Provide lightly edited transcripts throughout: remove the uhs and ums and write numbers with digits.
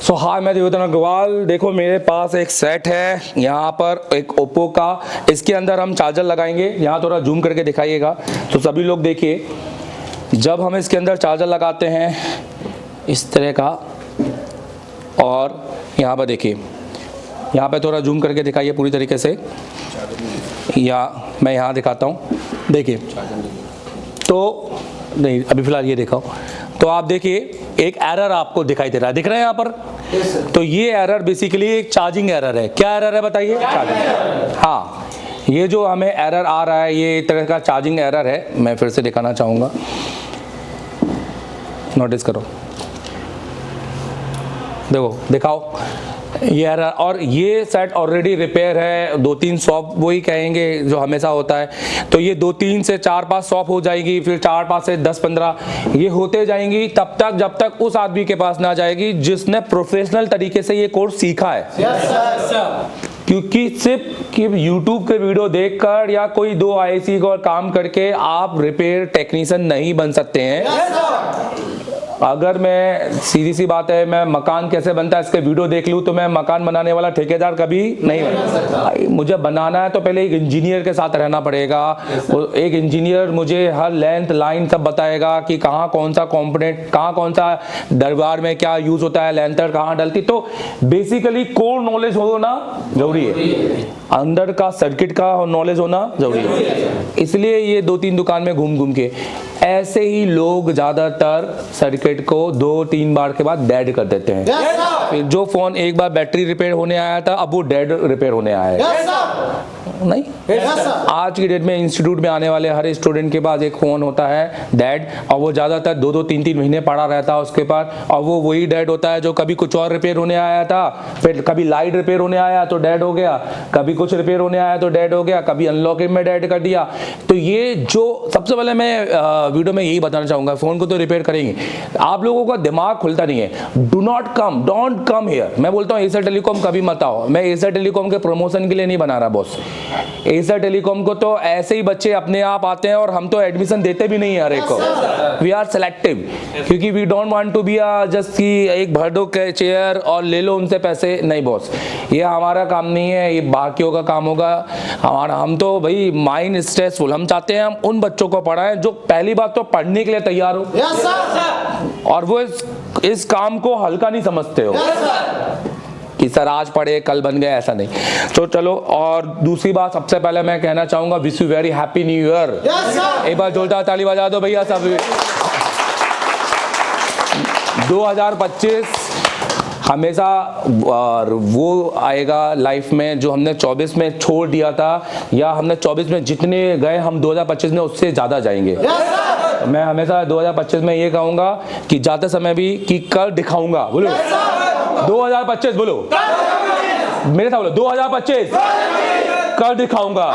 हाय, मैं देवोधन अग्रवाल। देखो मेरे पास एक सेट है यहाँ पर, एक ओप्पो का। इसके अंदर हम चार्जर लगाएंगे। यहाँ थोड़ा जूम करके दिखाइएगा तो सभी लोग देखिए। जब हम इसके अंदर चार्जर लगाते हैं इस तरह का, और यहाँ पर देखिए, यहाँ पे थोड़ा जूम करके दिखाइए पूरी तरीके से, या मैं यहाँ दिखाता हूँ। देखिए तो नहीं, अभी फ़िलहाल ये दिखाओ तो आप देखिए एक एरर आपको दिखाई दे रहा है, दिख रहा है यहाँ पर। तो ये एरर बेसिकली एक चार्जिंग एरर है। क्या एरर है बताइए? चार्जिंग। हाँ, ये जो हमें एरर आ रहा है ये एक तरह का चार्जिंग एरर है। मैं फिर से दिखाना चाहूँगा, नोटिस करो, देखो, दिखाओ ये एरर। और ये सेट ऑलरेडी रिपेयर है, 2-3 शॉप वही कहेंगे जो हमेशा होता है। तो ये 2-3 से 4-5 शॉप हो जाएगी, फिर 4-5 से 10-15 ये होते जाएंगी, तब तक जब तक उस आदमी के पास ना जाएगी जिसने प्रोफेशनल तरीके से ये कोर्स सीखा है। क्योंकि सिर्फ YouTube के वीडियो देखकर या कोई 2 IC को काम करके आप रिपेयर टेक्नीशियन नहीं बन सकते हैं। अगर मैं, सीधी सी बात है, मैं मकान कैसे बनता है इसके वीडियो देख लूँ तो मैं मकान बनाने वाला ठेकेदार कभी नहीं बन सकता। मुझे बनाना है तो पहले एक इंजीनियर के साथ रहना पड़ेगा। एक इंजीनियर मुझे हर लेंथ लाइन सब बताएगा कि कहाँ कौन सा कंपोनेंट, कहाँ कौन सा दरबार में क्या यूज होता है, लेंथर कहाँ डलती। तो बेसिकली कोर नॉलेज होना जरूरी है, अंदर का सर्किट का नॉलेज होना जरूरी है। इसलिए ये 2-3 दुकान में घूम घूम के ऐसे ही लोग ज्यादातर सर्किट को 2-3 बार के बाद डेड कर देते हैं। जो फोन एक बार बैटरी रिपेयर होने आया था अब वो डेड रिपेयर होने आया है। नहीं, आज की डेट में इंस्टीट्यूट में आने वाले हर स्टूडेंट के पास एक फोन होता है डेड, और वो ज्यादातर 2-2, 3-3 महीने पड़ा रहता है उसके पास, और वो वही डेड होता है जो कभी कुछ और रिपेयर होने आया था, फिर कभी लाइट रिपेयर होने आया तो डेड हो गया, कभी कुछ रिपेयर होने आया तो डेड हो गया, कभी अनलॉकिंग में डेड कर दिया। तो ये जो सबसे पहले मैं वीडियो में यही बताना चाहूंगा, फोन को तो रिपेयर करेंगे, आप लोगों का दिमाग खुलता नहीं है। Don't come here. मैं बोलता हूँ एसर टेलीकॉम कभी मत आओ। मैं एसर टेलीकॉम के प्रमोशन के लिए नहीं बना रहा बॉस। एसर टेलीकॉम को तो ऐसे ही बच्चे अपने आप आते हैं, और हम तो एडमिशन देते भी नहीं है हर एक को। वी आर सेलेक्टिव, क्योंकि we don't want to be just कि एक भर दो चेयर और ले लो उनसे पैसे। नहीं बॉस, ये हमारा काम नहीं है, ये बाकियों का काम होगा। हम तो भाई माइंड स्ट्रेसफुल, हम चाहते हैं हम उन बच्चों को पढ़ाएं जो पहली बात तो पढ़ने के लिए तैयार हो, और वो इस काम को हल्का नहीं समझते हो कि सर आज पढ़े कल बन गए, ऐसा नहीं। तो चलो, और दूसरी बात सबसे पहले मैं कहना चाहूंगा, wish you very happy new year. एक बार जोरदार ताली बजा दो भैया सब। 2025 हमेशा वो आएगा लाइफ में जो हमने 24 में छोड़ दिया था, या हमने 24 में जितने गए हम 2025 में उससे ज्यादा जाएंगे। मैं हमेशा 2025 में ये कहूंगा कि जाते समय भी कि कर दिखाऊंगा। बोलो 2025, बोलो मेरे साथ बोलो 2025 कर दिखाऊंगा।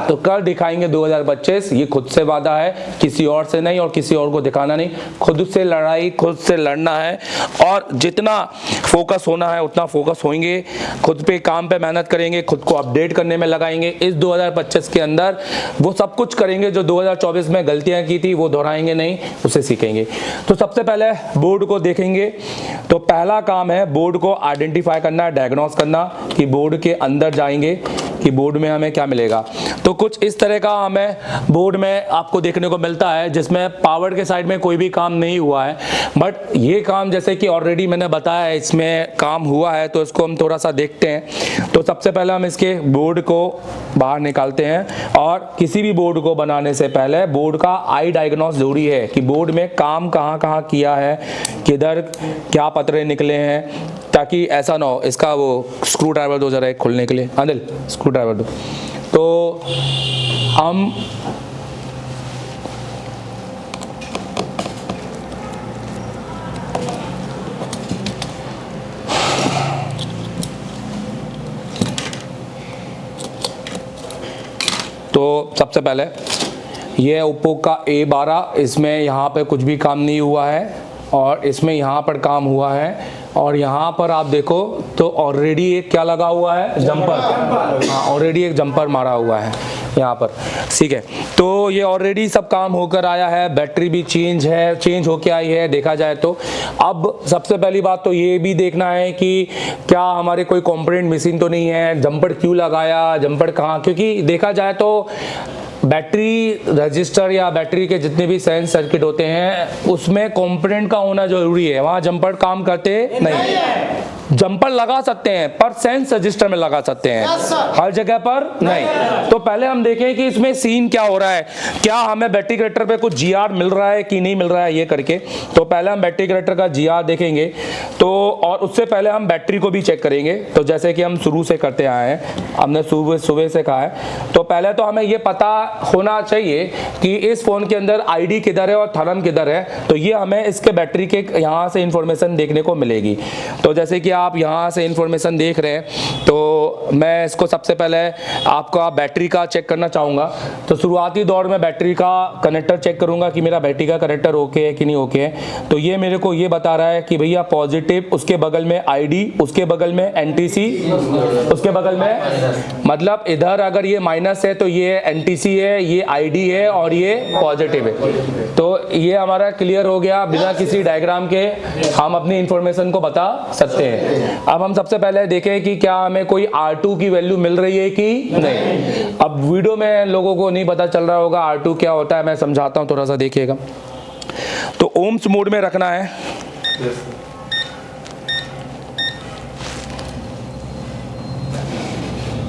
तो कर दिखाएंगे 2025, ये खुद से वादा है, किसी और से नहीं, और किसी और को दिखाना नहीं। खुद से लड़ाई, खुद से लड़ना है, और जितना फोकस होना है उतना फोकस होंगे। खुद पे काम पे मेहनत करेंगे, खुद को अपडेट करने में लगाएंगे। इस 2025 के अंदर वो सब कुछ करेंगे जो 2024 में गलतियां की थी, वो दोहराएंगे नहीं, उसे सीखेंगे। तो सबसे पहले बोर्ड को देखेंगे। तो पहला काम है बोर्ड को आइडेंटिफाई करना, डायग्नोस करना, कि बोर्ड के अंदर जाएंगे कि बोर्ड में हमें क्या मिलेगा। तो कुछ इस तरह का हमें बोर्ड में आपको देखने को मिलता है, जिसमें पावर के साइड में कोई भी काम नहीं हुआ है, बट ये काम जैसे कि ऑलरेडी मैंने बताया इसमें काम हुआ है, तो इसको हम थोड़ा सा देखते हैं। तो सबसे पहले हम इसके बोर्ड को बाहर निकालते हैं, और किसी भी बोर्ड को बनाने से पहले बोर्ड का आई डायग्नोस जरूरी है कि बोर्ड में काम कहाँ कहाँ किया है, किधर क्या पतरे निकले हैं, ताकि ऐसा ना हो। इसका वो स्क्रू ड्राइवर दो जरा एक खुलने के लिए, अनिल स्क्रू ड्राइवर दो। तो हम तो सबसे पहले ये ओप्पो का A12, इसमें यहाँ पे कुछ भी काम नहीं हुआ है, और इसमें यहाँ पर काम हुआ है, और यहाँ पर आप देखो तो ऑलरेडी एक क्या लगा हुआ है, जंपर। हाँ, ऑलरेडी एक जंपर मारा हुआ है। यहाँ पर, ठीक है। तो ये ऑलरेडी सब काम होकर आया है, बैटरी भी चेंज होके आई है देखा जाए तो। अब सबसे पहली बात तो ये भी देखना है कि क्या हमारे कोई कंपोनेंट मिसिंग तो नहीं है, जंपर क्यों लगाया, जंपर कहाँ, क्योंकि देखा जाए तो बैटरी रजिस्टर या बैटरी के जितने भी सेंस सर्किट होते हैं उसमें कंपोनेंट का होना जरूरी है, वहाँ जंपर काम करते नहीं है। जंपर लगा सकते हैं पर सेंस रजिस्टर में लगा सकते हैं, हर जगह पर नहीं। तो पहले हम देखें कि इसमें सीन क्या हो रहा है, क्या हमें बैटरी कनेक्टर पे कुछ जीआर मिल रहा है कि नहीं मिल रहा है ये करके। तो पहले हम बैटरी कनेक्टर का जीआर देखेंगे, तो और उससे पहले हम बैटरी को भी चेक करेंगे। तो जैसे कि हम शुरू से करते आए हैं, हमने सुबह से कहा है, तो पहले तो हमें ये पता होना चाहिए कि इस फोन के अंदर आईडी किधर है और थर्म किधर है। तो ये हमें इसके बैटरी के यहाँ से इंफॉर्मेशन देखने को मिलेगी। तो जैसे कि आप यहाँ से इंफॉर्मेशन देख रहे हैं, तो मैं इसको सबसे पहले आपका बैटरी का चेक करना चाहूँगा। तो शुरुआती दौर में बैटरी का कनेक्टर चेक करूँगा कि मेरा बैटरी का कनेक्टर ओके है कि नहीं ओके है। तो ये मेरे को ये बता रहा है कि भैया पॉजिटिव, उसके बगल में आईडी, उसके बगल में एनटीसी, उसके बगल में, मतलब इधर अगर ये माइनस है तो ये एनटीसी है, ये आईडी है और ये पॉजिटिव है। तो ये हमारा क्लियर हो गया, बिना किसी डायग्राम के हम अपनी इंफॉर्मेशन को बता सकते हैं। अब हम सबसे पहले देखें कि क्या हमें कोई R2 की वैल्यू मिल रही है कि नहीं। अब वीडियो में लोगों को नहीं पता चल रहा होगा R2 क्या होता है, मैं समझाता हूं, थोड़ा सा देखिएगा। तो ओम्स मोड में रखना है,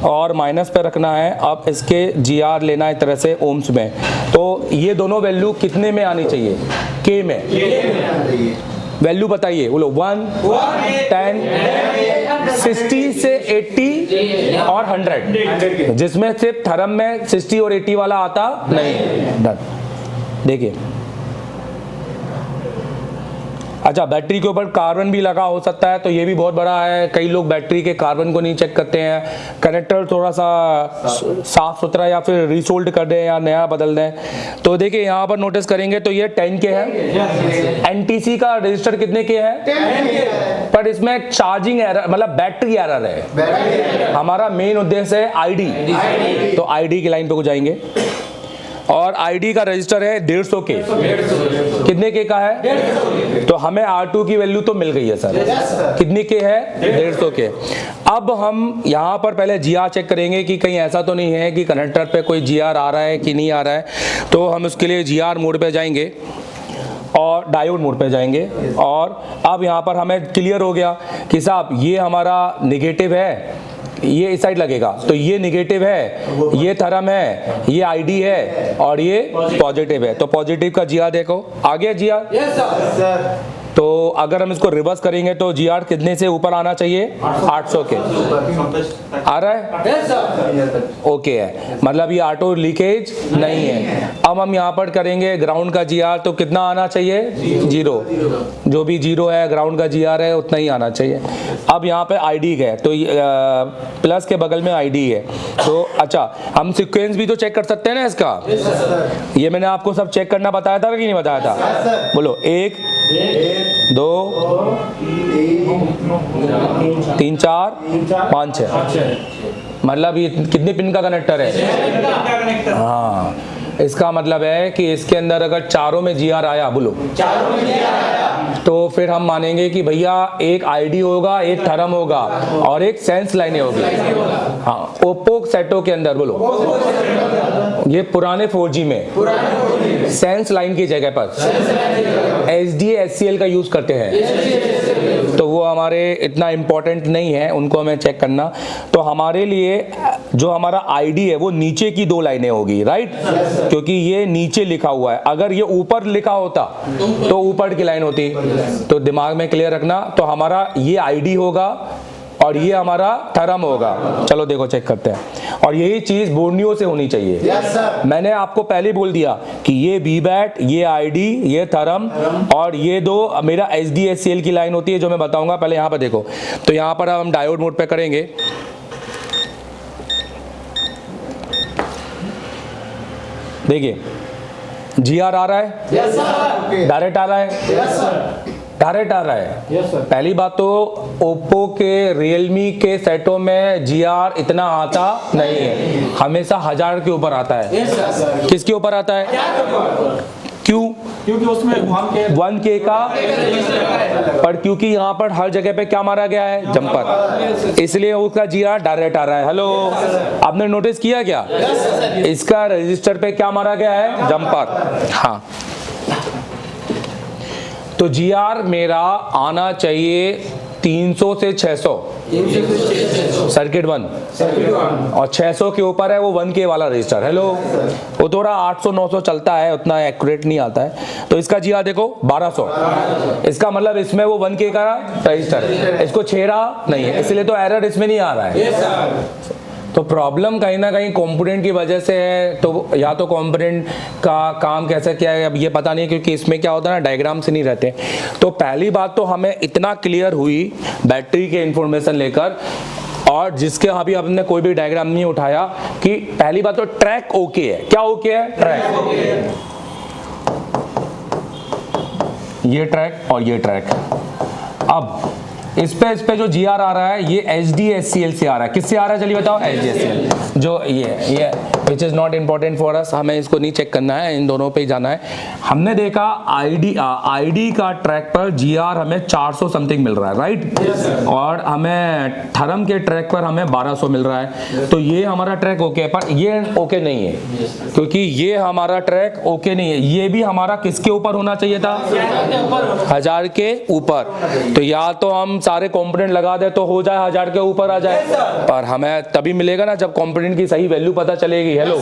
और माइनस पे रखना है। अब इसके जीआर लेना है तरह से ओम्स में। तो ये दोनों वैल्यू कितने में आनी चाहिए, के में। वैल्यू बताइए, बोलो 1, 10, 60 से 80 और 100, जिसमें सिर्फ थर्म में 60 और 80 वाला आता नहीं। डन। देखिए, अच्छा बैटरी के ऊपर कार्बन भी लगा हो सकता है, तो ये भी बहुत बड़ा है। कई लोग बैटरी के कार्बन को नहीं चेक करते हैं, कनेक्टर थोड़ा सा साफ सुथरा या फिर रीसोल्ड कर दें या नया बदल दें। तो देखिए यहाँ पर नोटिस करेंगे तो ये 10 के है, एनटीसी का रजिस्टर कितने के है, 10 के, पर इसमें चार्जिंग एरर, मतलब बैटरी एरर है। हमारा मेन उद्देश्य है आईडी, तो आईडी की लाइन पे को जाएंगे, और आईडी का रजिस्टर है 150 के, कितने के का है, तो हमें R2 की वैल्यू तो मिल गई है सर, कितने के है, 150 के। अब हम यहाँ पर पहले जीआर चेक करेंगे कि कहीं ऐसा तो नहीं है कि कनेक्टर पे कोई जीआर आ रहा है कि नहीं आ रहा है। तो हम उसके लिए जीआर मोड पे जाएंगे और डायोड मोड पे जाएंगे, और अब यहाँ पर हमें क्लियर हो गया कि साहब ये हमारा नेगेटिव है, ये इस साइड लगेगा, तो ये नेगेटिव है, ये थर्म है, ये आईडी है और ये पॉजिटिव है। तो पॉजिटिव का जीआर देखो, आ गया जीआर। Yes sir. तो अगर हम इसको रिवर्स करेंगे तो जीआर कितने से ऊपर आना चाहिए, 800 के। आ रहा है? Yes sir. ओके है, मतलब ये ऑटो लीकेज नहीं है। अब हम यहाँ पर करेंगे ग्राउंड का जीआर, तो कितना आना चाहिए, 0। जो भी 0 है ग्राउंड का जीआर है उतना ही आना चाहिए। अब यहाँ पे आईडी है, तो प्लस के बगल में आईडी है। तो अच्छा, हम सीक्वेंस भी तो चेक कर सकते हैं ना इसका। ये मैंने आपको सब चेक करना बताया था कि नहीं बताया था, बोलो 1, 2, 3, 4, 5, 6, मतलब ये कितने पिन का कनेक्टर है। हाँ, इसका मतलब है कि इसके अंदर अगर चारों में जीआर आया, बोलो चारों में जीआर आया, तो फिर हम मानेंगे कि भैया एक आईडी होगा, एक थर्म होगा और एक सेंस लाइनें होगी। हाँ, ओप्पो सेटो के अंदर, बोलो ये पुराने 4G में सेंस लाइन की जगह पर SDA/SCL का यूज करते हैं, तो वो हमारे इतना इम्पोर्टेंट नहीं है उनको हमें चेक करना। तो हमारे लिए जो हमारा आईडी है वो नीचे की 2 लाइनें होगी, राइट, क्योंकि ये नीचे लिखा हुआ है। अगर ये ऊपर लिखा होता तो ऊपर की लाइन होती। तो दिमाग में क्लियर रखना, तो हमारा ये आईडी होगा और ये हमारा थर्म होगा। चलो देखो चेक करते हैं, और यही चीज बोर्नियो से होनी चाहिए। yes, मैंने आपको पहले बोल दिया कि ये वीबैट, ये आईडी, ये थर्म और ये 2 मेरा SDA/SCL की लाइन होती है, जो मैं बताऊंगा। पहले यहाँ पर देखो, तो यहाँ पर हम डायोड मोड पे करेंगे। देखिए जीआर आ रहा है, yes, डायरेक्ट आ रहा है, yes, डायरेक्ट आ रहा है। Yes sir. पहली बात तो ओप्पो के रियलमी के सेटों में GR इतना आता नहीं है, हमेशा 1000 के ऊपर आता है। Yes sir. किसके ऊपर आता है? क्यों? क्योंकि उसमें 1K का, पर क्योंकि यहाँ पर हर जगह पे क्या मारा गया है? जंपर, इसलिए उसका GR डायरेक्ट आ रहा है। हेलो, आपने नोटिस किया क्या? इसका रजिस्टर पे क्या मारा गया है? जंपर। हाँ, तो GR मेरा आना चाहिए 300 से 600 सर्किट 1, और 600 के ऊपर है वो 1K वाला रजिस्टर। हेलो, वो थोड़ा 800-900 चलता है, उतना एक्यूरेट नहीं आता है। तो इसका GR देखो 1200, इसका मतलब इसमें वो 1K का रजिस्टर है, इसको छेड़ा नहीं है, इसलिए तो एरर इसमें नहीं आ रहा है। तो प्रॉब्लम कहीं ना कहीं कंपोनेंट की वजह से है। तो या तो कंपोनेंट का काम कैसे क्या है अब ये पता नहीं, क्योंकि इसमें क्या होता है ना, डायग्राम से नहीं रहते। तो पहली बात तो हमें इतना क्लियर हुई बैटरी के इंफॉर्मेशन लेकर, और जिसके अभी आपने कोई भी डायग्राम नहीं उठाया, कि पहली बात तो ट्रैक ओके है। क्या ओके है? ट्रैक, ये ट्रैक और ये ट्रैक। अब इस पे जो GR आ रहा है ये HDSCL से आ रहा है। किससे आ रहा है चलिए बताओ? HDSCL। जो ये which is not important for us, हमें इसको नहीं चेक करना है, इन दोनों पे ही जाना है। हमने देखा ID का ट्रैक पर GR हमें 400 समथिंग मिल रहा है, राइट? और हमें थरम के ट्रैक पर हमें 1200 मिल रहा है। तो ये हमारा ट्रैक ओके है, पर ये ओके नहीं है, क्योंकि ये हमारा ट्रैक ओके नहीं है। ये भी हमारा किसके ऊपर होना चाहिए था? 1000 के ऊपर। तो या तो हम सारे कंपोनेंट लगा दे तो हो जाए 1000 के ऊपर आ जाए, पर हमें तभी मिलेगा ना जब कंपोनेंट की सही वैल्यू पता चलेगी। हेलो,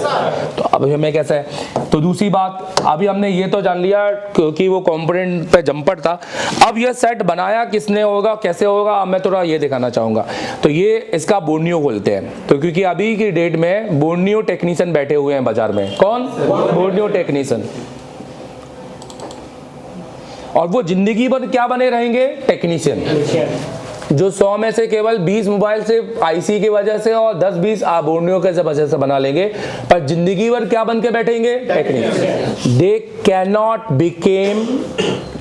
तो अब हमें कैसे है? तो दूसरी बात, अभी हमने ये तो जान लिया क्योंकि वो कंपोनेंट पे जंपर था। अब ये सेट बनाया किसने होगा, कैसे होगा, मैं थोड़ा ये दिखाना चाहूंगा। तो ये इसका बोर्नियो खोलते हैं। तो क्योंकि अभी की डेट में बोर्नियो टेक्नीशियन बैठे हुए हैं बाजार में। कौन? Borneo technician. और वो जिंदगी भर क्या बने रहेंगे? टेक्नीशियन। जो 100 में से केवल 20 मोबाइल से IC की वजह से और 10-20 बोर्नियो के वजह से बना लेंगे, पर जिंदगी भर क्या बन के बैठेंगे? Technician. They can not became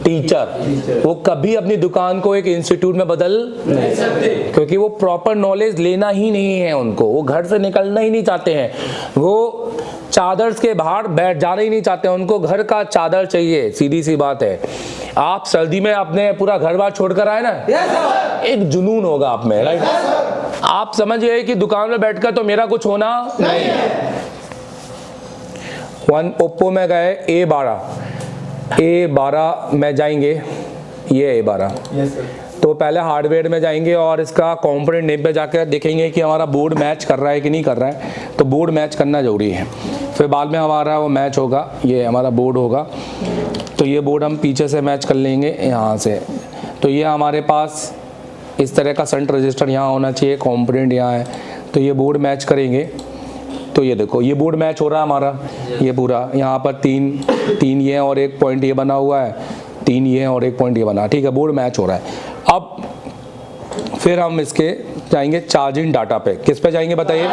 teacher. वो कभी अपनी दुकान को एक इंस्टीट्यूट में बदल नहीं सकते, क्योंकि वो प्रॉपर नॉलेज लेना ही नहीं है उनको, वो घर से निकलना ही नहीं चाहते हैं, वो चादर के बाहर बैठ जाना ही नहीं चाहते हैं, उनको घर का चादर चाहिए। सीधी सी बात है। आप सर्दी में अपने पूरा घर बार छोड़कर आए ना, एक जुनून होगा आप में, राइट? आप समझिए कि दुकान में बैठकर तो मेरा कुछ होना नहीं है। ओप्पो में गए A12 में जाएंगे, ये A12। तो पहले हार्डवेयर में जाएंगे और इसका कंपोनेंट नेम पे जाकर देखेंगे कि हमारा बोर्ड मैच कर रहा है कि नहीं कर रहा है। तो बोर्ड मैच करना जरूरी है, फिर बाद में हमारा वो मैच होगा, ये हमारा बोर्ड होगा। तो ये बोर्ड हम पीछे से मैच कर लेंगे यहाँ से। तो ये हमारे पास इस तरह का शंट रजिस्टर यहाँ होना चाहिए, कंपोनेंट यहाँ है। तो ये बोर्ड मैच करेंगे, तो ये देखो ये बोर्ड मैच हो रहा है हमारा, ये पूरा यहाँ पर तीन ये और एक पॉइंट ये बना हुआ है, 3 ये और एक पॉइंट ये बना, ठीक है, बोर्ड मैच हो रहा है। अब फिर हम इसके जाएंगे चार्जिंग डाटा पे। किस पे जाएंगे बताइए?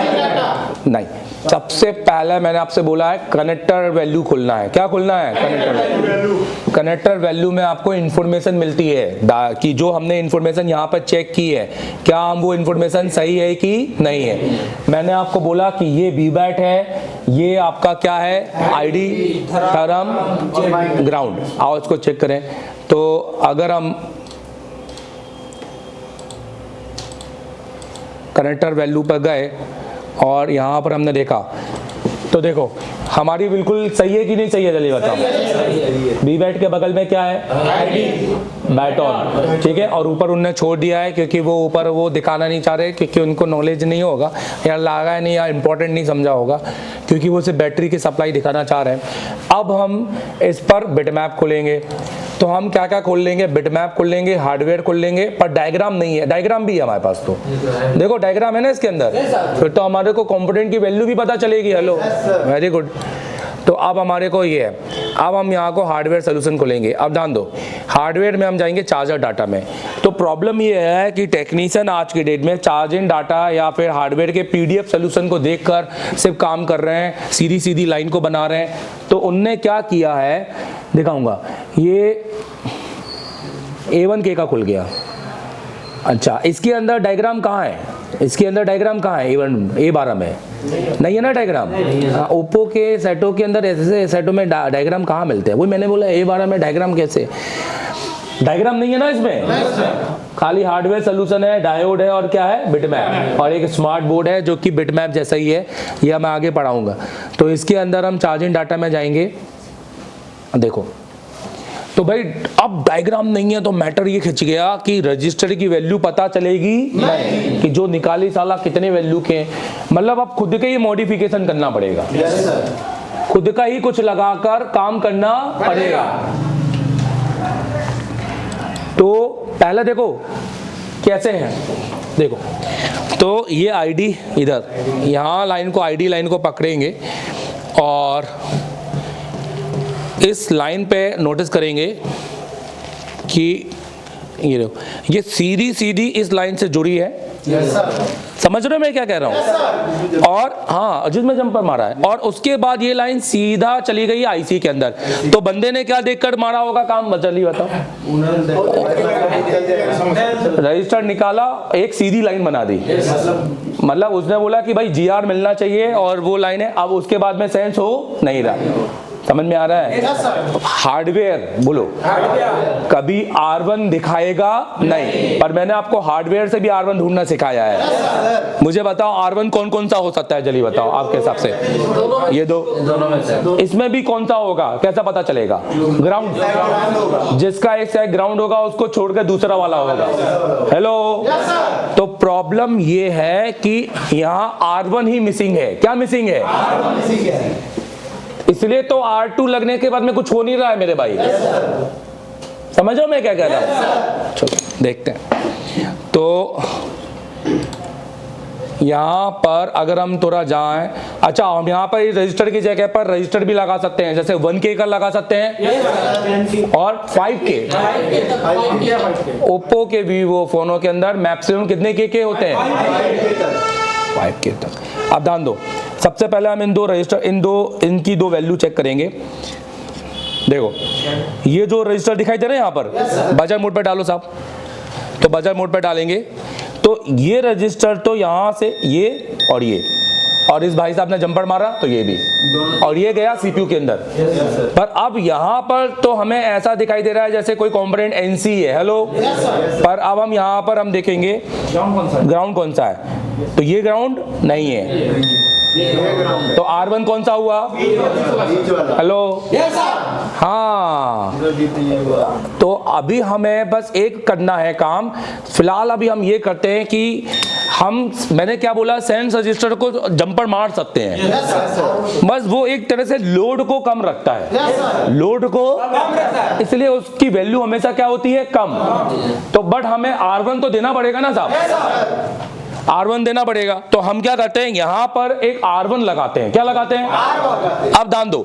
नहीं, सबसे पहले मैंने आपसे बोला है कनेक्टर वैल्यू खुलना है। क्या खुलना है? Connector value. कनेक्टर वैल्यू में आपको इन्फॉर्मेशन मिलती है कि जो हमने इन्फॉर्मेशन यहाँ पर चेक की है, क्या हम वो इन्फॉर्मेशन सही है कि नहीं है। मैंने आपको बोला कि ये VBAT है, ये आपका क्या है? ID थरम ग्राउंड। आओ इसको चेक करें। तो अगर हम कनेक्टर वैल्यू पर गए और यहाँ पर हमने देखा, तो देखो हमारी बिल्कुल सही है कि नहीं सही है? चलिए बताओ। VBAT के बगल में क्या है? बैट ऑन, ठीक है। और ऊपर उनने छोड़ दिया है क्योंकि वो ऊपर वो दिखाना नहीं चाह रहे, क्योंकि उनको नॉलेज नहीं होगा या लगा है नहीं या इंपॉर्टेंट नहीं समझा होगा, क्योंकि वो सिर्फ बैटरी की सप्लाई दिखाना चाह रहे हैं। अब हम इस पर बिटमैप खोलेंगे। तो हम क्या क्या खोल लेंगे? बिटमैप खोल लेंगे, हार्डवेयर खोल लेंगे, पर डायग्राम नहीं है। डायग्राम भी है हमारे पास, तो देखो डायग्राम है ना इसके अंदर, फिर तो हमारे को कंपोनेंट की वैल्यू भी पता चलेगी। Hello, very good. तो अब हमारे को ये है, अब हम यहाँ को हार्डवेयर सोल्यूशन खोलेंगे। अब ध्यान दो, हार्डवेयर में हम जाएंगे चार्जर डाटा में। तो प्रॉब्लम ये है कि टेक्नीशियन आज की डेट में चार्जिंग डाटा या फिर हार्डवेयर के PDF सोल्यूशन को देखकर सिर्फ काम कर रहे हैं, सीधी सीधी लाइन को बना रहे हैं। तो उनने क्या किया है दिखाऊंगा। ये A1K का खुल गया। अच्छा, इसके अंदर डायग्राम कहाँ है? इसके अंदर डायग्राम कहाँ है? A12 में नहीं है ना डायग्राम। ओप्पो के सेटों के अंदर ऐसे सेटों में डायग्राम कहाँ मिलते हैं? वही मैंने बोला A12 में डायग्राम कैसे? डायग्राम नहीं है ना इसमें, खाली हार्डवेयर सोल्यूशन है, डायोड है और क्या है, बिटमैप, और एक स्मार्ट बोर्ड है जो कि बिटमैप जैसा ही है, यह मैं आगे पढ़ाऊंगा। तो इसके अंदर हम चार्जिंग डाटा में जाएंगे। देखो तो भाई अब डायग्राम नहीं है तो मैटर ये खिंच गया कि रजिस्टर की वैल्यू पता चलेगी नहीं, कि जो निकाली साला कितने वैल्यू के, मतलब अब खुद के ही मॉडिफिकेशन करना पड़ेगा, खुद का ही कुछ लगाकर काम करना पड़ेगा। तो पहले देखो कैसे है, देखो तो ये आईडी इधर, यहाँ लाइन को, आईडी लाइन को पकड़ेंगे और इस लाइन पे नोटिस करेंगे कि ये देखो, ये सीधी सीधी इस लाइन से जुड़ी है। yes, समझ रहे हो मैं क्या कह रहा हूँ? yes, और हाँ, जिसमें जंपर मारा है, और उसके बाद ये लाइन सीधा चली गई आईसी के अंदर। तो बंदे ने क्या देखकर मारा होगा काम? चलिए बताओ। रजिस्टर निकाला, एक सीधी लाइन बना दी, मतलब उसने बोला कि भाई GR मिलना चाहिए और वो लाइन है। अब उसके बाद में सेंस हो नहीं रहा, समझ में आ रहा है? हार्डवेयर बोलो, कभी R1 दिखाएगा नहीं, पर मैंने आपको हार्डवेयर से भी R1 ढूंढना सिखाया है। मुझे बताओ R1 कौन कौन सा हो सकता है? चलिए बताओ आपके हिसाब से। ये दोनों में से इसमें भी कौन सा होगा? कैसा पता चलेगा? ग्राउंड, जिसका एक साइड ग्राउंड होगा उसको छोड़कर दूसरा वाला होगा। हेलो, तो प्रॉब्लम ये है कि यहाँ R1 ही मिसिंग है। क्या मिसिंग है? R1 मिसिंग है, इसलिए तो R2 लगने के बाद में कुछ हो नहीं रहा है मेरे भाई। समझो मैं क्या कह रहा हूं? चलो देखते हैं। तो यहां पर अगर हम थोड़ा जाएं, अच्छा हम यहां पर रजिस्टर की जगह पर रजिस्टर भी लगा सकते हैं, जैसे 1K का लगा सकते हैं और 5K। ओप्पो के वीवो फोनों के अंदर मैक्सिमम कितने के होते हैं? 5K तक। अब ध्यान दो, सबसे पहले हम इन दो रजिस्टर, इनकी दो वैल्यू चेक करेंगे। देखो ये जो रजिस्टर दिखाई दे रहे हैं यहाँ पर, बजर मोड पे डालो साहब। तो बजर मोड पे डालेंगे तो ये रजिस्टर तो यहाँ से ये और इस भाई साहब ने जंपर मारा तो ये भी, और ये गया सीपीयू के अंदर। पर अब यहाँ पर तो हमें ऐसा दिखाई दे रहा है जैसे कोई कंपोनेंट NC है। हेलो, पर अब हम यहाँ पर हम देखेंगे ग्राउंड कौन सा है, तो ये ग्राउंड नहीं है, तो R1 कौन सा हुआ? हेलो, हाँ। तो अभी हमें बस एक करना है काम फिलहाल। अभी हम ये करते हैं कि मैंने क्या बोला, सेंस रजिस्टर को जंपर मार सकते हैं, बस वो एक तरह से लोड को कम रखता है, लोड को इसलिए उसकी वैल्यू हमेशा क्या होती है? कम। तो बट हमें R1 तो देना पड़ेगा ना साहब, R1 देना पड़ेगा। तो हम क्या करते हैं, यहां पर एक R1 लगाते हैं। क्या लगाते हैं? अब ध्यान दो,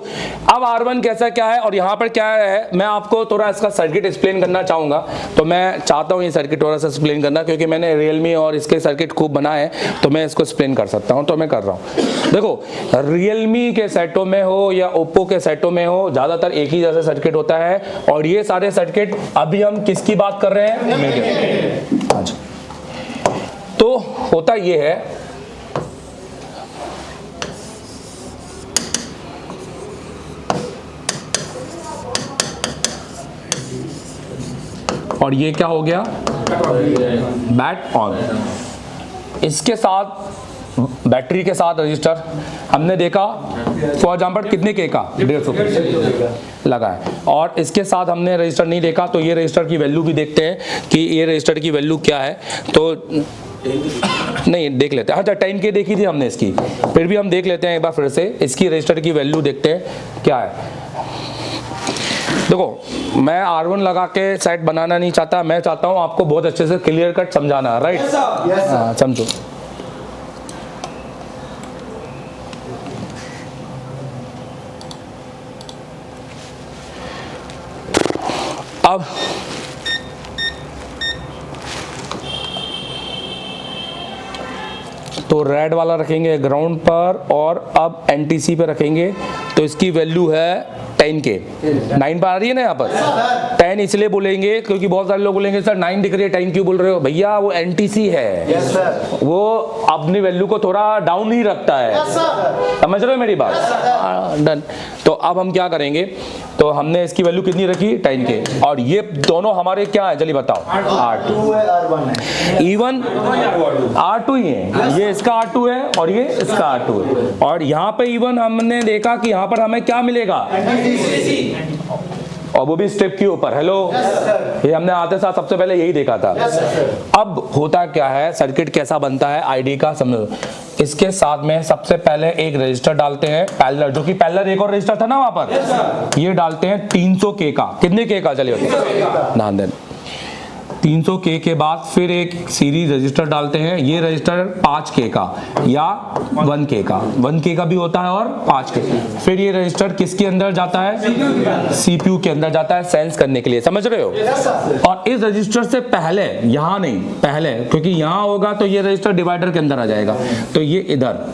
अब R1 कैसा क्या है और यहां पर क्या है, मैं आपको थोड़ा इसका सर्किट एक्सप्लेन करना चाहूंगा। तो मैं चाहता हूं ये सर्किट थोड़ा सा एक्सप्लेन करना, क्योंकि मैंने Realme और इसके सर्किट खूब बनाए हैं, तो मैं इसको एक्सप्लेन कर सकता हूं, तो मैं कर रहा हूं। देखो Realme के सेटों में हो या Oppo के सेटों में हो, ज्यादातर एक ही जैसा सर्किट होता है। और ये सारे सर्किट, अभी हम किसकी बात कर रहे हैं? अच्छा, तो होता ये है, और ये क्या हो गया? Bat on. इसके साथ बैटरी के साथ रजिस्टर हमने देखा फॉर एग्जाम्पल कितने के का? 150 लगा है। और इसके साथ हमने रजिस्टर नहीं देखा, तो ये रजिस्टर की वैल्यू भी देखते हैं कि ये रजिस्टर की वैल्यू क्या है। तो नहीं देख लेते हैं, अच्छा 10K देखी थी हमने इसकी, फिर भी हम देख लेते हैं एक बार फिर से, इसकी रजिस्टर की वैल्यू देखते हैं क्या है। देखो मैं R1 लगा के सेट बनाना नहीं चाहता, मैं चाहता हूं आपको बहुत अच्छे से क्लियर कट समझाना, राइट? हाँ समझो। अब तो रेड वाला रखेंगे ग्राउंड पर और अब NTC पे रखेंगे, तो इसकी वैल्यू है 10K। 9 पर आ रही है ना यहाँ पर, 9 इसलिए बोलेंगे क्योंकि बहुत सारे लोग बोलेंगे सर 9 दिख रही है 10 क्यों बोल रहे हो? भैया वो एनटीसी है, वो अपनी वैल्यू को थोड़ा डाउन ही रखता है, समझ रहे हो मेरी बात? डन। तो अब हम क्या करेंगे, तो हमने इसकी वैल्यू कितनी रखी 10 के, और ये दोनों हमारे क्या है चलिए बताओ, R2 है, R1 है, इवन R2 ही है, ये इसका R2 है और ये इसका R2 है, और यहाँ पे इवन हमने देखा कि यहाँ पर हमें क्या मिलेगा, और वो भी स्टेप के ऊपर। हेलो, ये हमने आते साथ सबसे पहले यही देखा था। अब होता क्या है, सर्किट कैसा बनता है आईडी का समझो। इसके साथ में सबसे पहले एक रजिस्टर डालते हैं पैरेलल, जो कि पैरेलल एक और रजिस्टर था ना वहां पर, ये डालते हैं 300K का। कितने K का चलिए ध्यान दें, 300K के बाद फिर एक सीरीज रजिस्टर डालते हैं, ये रजिस्टर 5K का या 1K का, 1K का भी होता है और 5K। फिर ये रजिस्टर किसके अंदर जाता है, CPU के अंदर जाता है सेंस करने के लिए, समझ रहे हो? और इस रजिस्टर से पहले, यहाँ नहीं पहले, क्योंकि यहाँ होगा तो ये रजिस्टर डिवाइडर के अंदर आ जाएगा, तो ये इधर,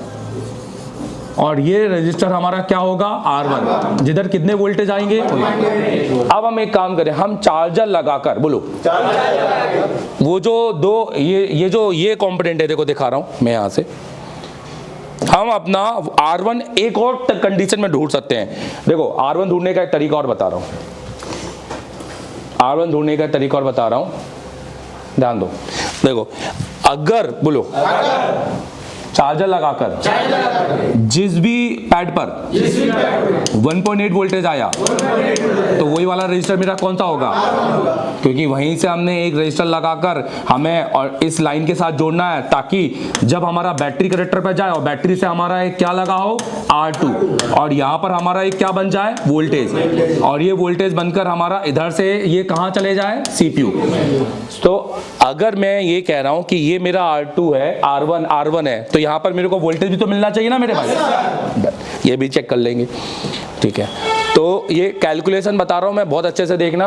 और ये रजिस्टर हमारा क्या होगा R1, जिधर कितने वोल्टेज आएंगे। अब हम एक काम करें, हम चार्जर लगाकर, बोलो वो जो दो ये कंपोनेंट है, देखो दिखा रहा हूं मैं यहां से, हम अपना R1 एक और कंडीशन में ढूंढ सकते हैं। देखो R1 ढूंढने का एक तरीका और बता रहा हूं, R1 ढूंढने का तरीका और बता रहा हूं, ध्यान दो। देखो अगर बोलो चार्जर लगाकर जिस भी पैड पर 1.8 वोल्टेज आया तो वही वाला रजिस्टर मेरा कौन सा होगा, क्योंकि वहीं से हमने एक रजिस्टर लगाकर हमें और इस लाइन के साथ जोड़ना है, ताकि जब हमारा बैटरी कनेक्टर पर जाए और बैटरी से हमारा एक क्या लगा हो R2, और यहाँ पर हमारा एक क्या बन जाए वोल्टेज, और ये वोल्टेज बनकर हमारा इधर से ये कहाँ चले जाए CPU। तो अगर मैं ये कह रहा हूं कि ये मेरा R2 है, R1 है, तो यहाँ पर मेरे को वोल्टेज भी तो मिलना चाहिए ना मेरे भाई, ये भी चेक कर लेंगे, ठीक है। तो ये कैलकुलेशन बता रहा हूँ मैं, बहुत अच्छे से देखना,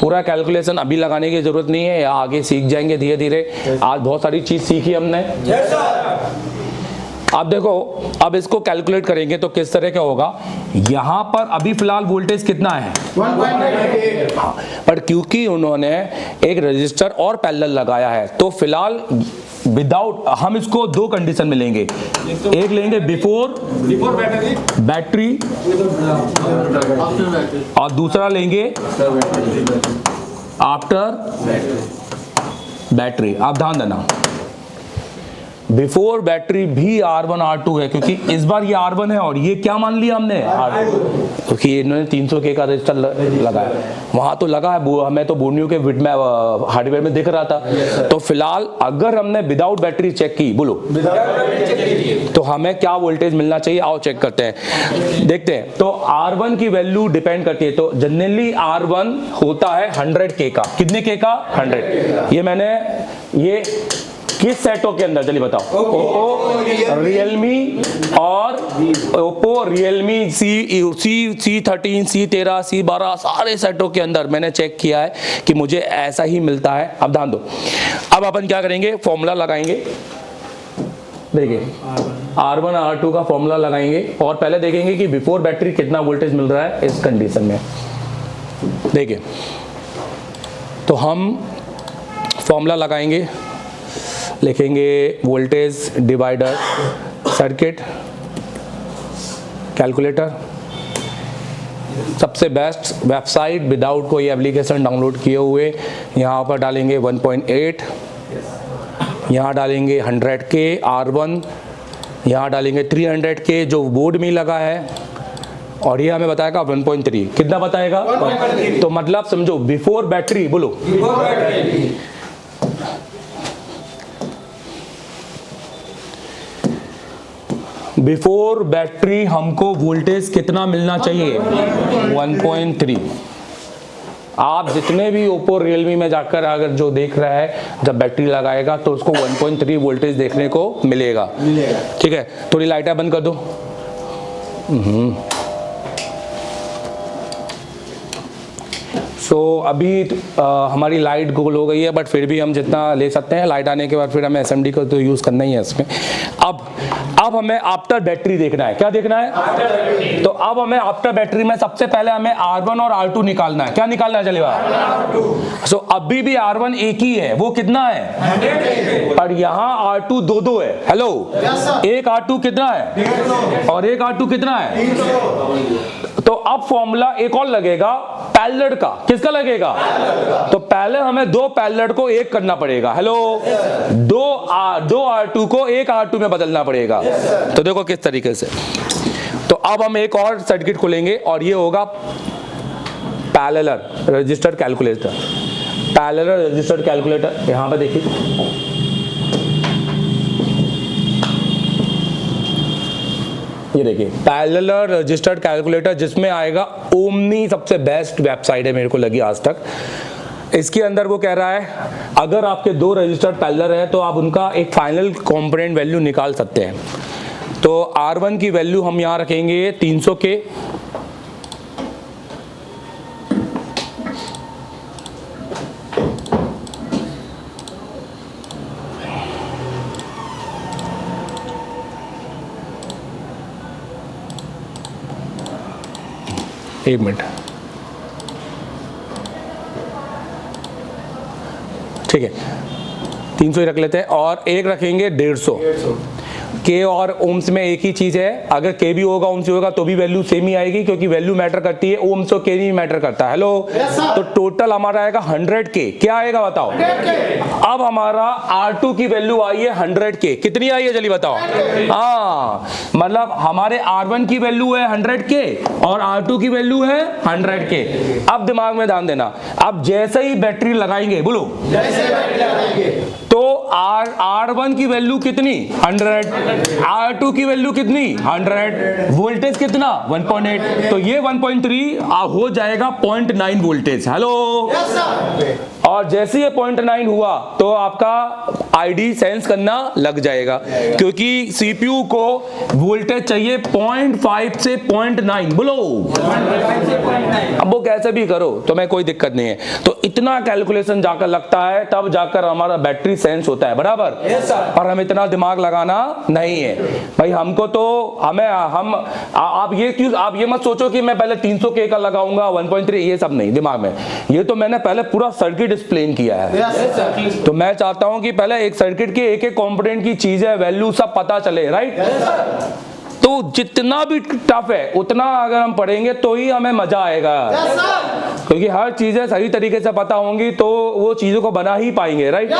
पूरा कैलकुलेशन अभी लगाने की जरूरत नहीं है, या आगे सीख जाएंगे धीरे धीरे। आज बहुत सारी चीज सीखी हमने। अब देखो, अब इसको कैलकुलेट करेंगे तो किस तरह का होगा। यहां पर अभी फिलहाल वोल्टेज कितना है 1.8, हाँ, पर क्योंकि उन्होंने एक रजिस्टर और पैरेलल लगाया है, तो फिलहाल विदाउट, हम इसको दो कंडीशन में लेंगे, एक लेंगे बिफोर बैटरी और दूसरा लेंगे आफ्टर बैटरी। आप ध्यान देना, बिफोर बैटरी भी R1 R2 है, क्योंकि इस बार ये R1 है और ये क्या मान लिया हमने R2, क्योंकि इन्होंने 300K का रजिस्टर लगाया, वहां तो लगा है, हमें तो बोर्नियो के विट में हार्डवेयर में दिख रहा था। तो फिलहाल अगर हमने विदाउट बैटरी चेक की, बोलो तो हमें क्या वोल्टेज मिलना चाहिए, आओ चेक करते हैं, देखते हैं। तो R1 की वैल्यू डिपेंड करती है, तो जनरली R1 होता है 100K का। कितने K का 100। ये मैंने ये किस सेटों के अंदर चलिए बताओ, ओप्पो रियलमी और Oppo Realme C13 C13 C12 सारे सेटों के अंदर मैंने चेक किया है कि मुझे ऐसा ही मिलता है। अब ध्यान दो, अब अपन क्या करेंगे, फॉर्मूला लगाएंगे, देखिए R1 R2 का फॉर्मूला लगाएंगे और पहले देखेंगे कि बिफोर बैटरी कितना वोल्टेज मिल रहा है इस कंडीशन में। देखिए तो हम फॉर्मूला लगाएंगे, लिखेंगे वोल्टेज डिवाइडर सर्किट कैलकुलेटर, सबसे बेस्ट वेबसाइट विदाउट कोई एप्लीकेशन डाउनलोड किए हुए। यहाँ पर डालेंगे 1.8, यहाँ डालेंगे 100K R1, यहाँ डालेंगे 300K जो बोर्ड में लगा है, और ये हमें बताएगा 1.3। कितना बताएगा, तो मतलब समझो बिफोर बैटरी, बोलो बिफोर बैटरी हमको वोल्टेज कितना मिलना चाहिए 1.3। आप जितने भी ओप्पो रियलमी में जाकर अगर जो देख रहा है, जब बैटरी लगाएगा तो उसको 1.3 वोल्टेज देखने को मिलेगा, ठीक है। थोड़ी लाइटें बंद कर दो। सो अभी हमारी लाइट गोल हो गई है, बट फिर भी हम जितना ले सकते हैं। लाइट आने के बाद फिर हमें एसएमडी को तो यूज़ करना ही है इसमें। अब हमें आफ्टर बैटरी देखना है। क्या देखना है? तो अब हमें आफ्टर बैटरी में सबसे पहले हमें R1 और R2 निकालना है। क्या निकालना है चलिए? सो अभी भी R1 एक ही है, वो कितना है? और यहाँ R2 दो है। हेलो, एक R2 कितना है और एक R2 कितना है? तो अब फॉर्मूला एक और लगेगा पैरेलल का। किसका लगेगा? तो पहले हमें दो पैरेलल को एक करना पड़ेगा। हेलो, दो R2 को एक R2 में बदलना पड़ेगा। तो देखो किस तरीके से। तो अब हम एक और सर्किट खोलेंगे और ये होगा parallel registered calculator. Parallel registered calculator यहां पे देखिए, ये देखिए पैरेलल रजिस्टर्ड कैलकुलेटर, जिसमें आएगा ओमनी सबसे बेस्ट वेबसाइट है मेरे को लगी आज तक। इसके अंदर वो कह रहा है अगर आपके दो रजिस्टर पैरेलल है तो आप उनका एक फाइनल कंपोनेंट वैल्यू निकाल सकते हैं। तो R1 की वैल्यू हम यहाँ रखेंगे 300 के, एक मिनट, ठीक है 300 ही रख लेते हैं। और एक रखेंगे 150। के और ओम्स में एक ही चीज है, अगर के भी होगा ओम्स भी होगा तो भी वैल्यू सेम ही आएगी, क्योंकि वैल्यू मैटर करती है, ओम्स और के नहीं मैटर करता। हेलो, तो टोटल हमारा आएगा 100 के। क्या आएगा बताओ? अब हमारा R2 की वैल्यू आई है 100 के। कितनी आई है जल्दी बताओ? हाँ, मतलब हमारे R1 की वैल्यू है 100 के और R2 की वैल्यू है 100 के। अब दिमाग में ध्यान देना, अब जैसे ही बैटरी लगाएंगे, बोलो तो R1 की वैल्यू कितनी? 100। R2 की वैल्यू कितनी? 100। वोल्टेज कितना? 1.8। तो ये 1.3 हो जाएगा 0.9 वोल्टेज। हेलो, और जैसे ये 0.9 हुआ तो आपका आईडी सेंस करना लग जाएगा, क्योंकि सीपीयू को वोल्टेज चाहिए 0.5 से 0.9। बोलो, अब वो कैसे भी करो तो मैं कोई दिक्कत नहीं है। तो इतना कैलकुलेशन जाकर लगता है, तब जाकर हमारा बैटरी सेंस होता है, बराबर। पर हम इतना दिमाग लगाना नहीं है भाई। हमको तो आप ये मत सोचो कि मैं पहले 300 के का लगाऊंगा 1.3, ये सब नहीं दिमाग में। ये तो मैंने पहले पूरा सर्किट एक्सप्लेन किया है। तो मैं चाहता हूं कि पहले एक सर्किट के एक एक कंपोनेंट की चीजें, वैल्यू सब पता चले, राइट। तो जितना भी टफ है उतना अगर हम पढ़ेंगे तो ही हमें मजा आएगा, क्योंकि हर चीजें सही तरीके से पता होंगी तो वो चीजों को बना ही पाएंगे, राइट।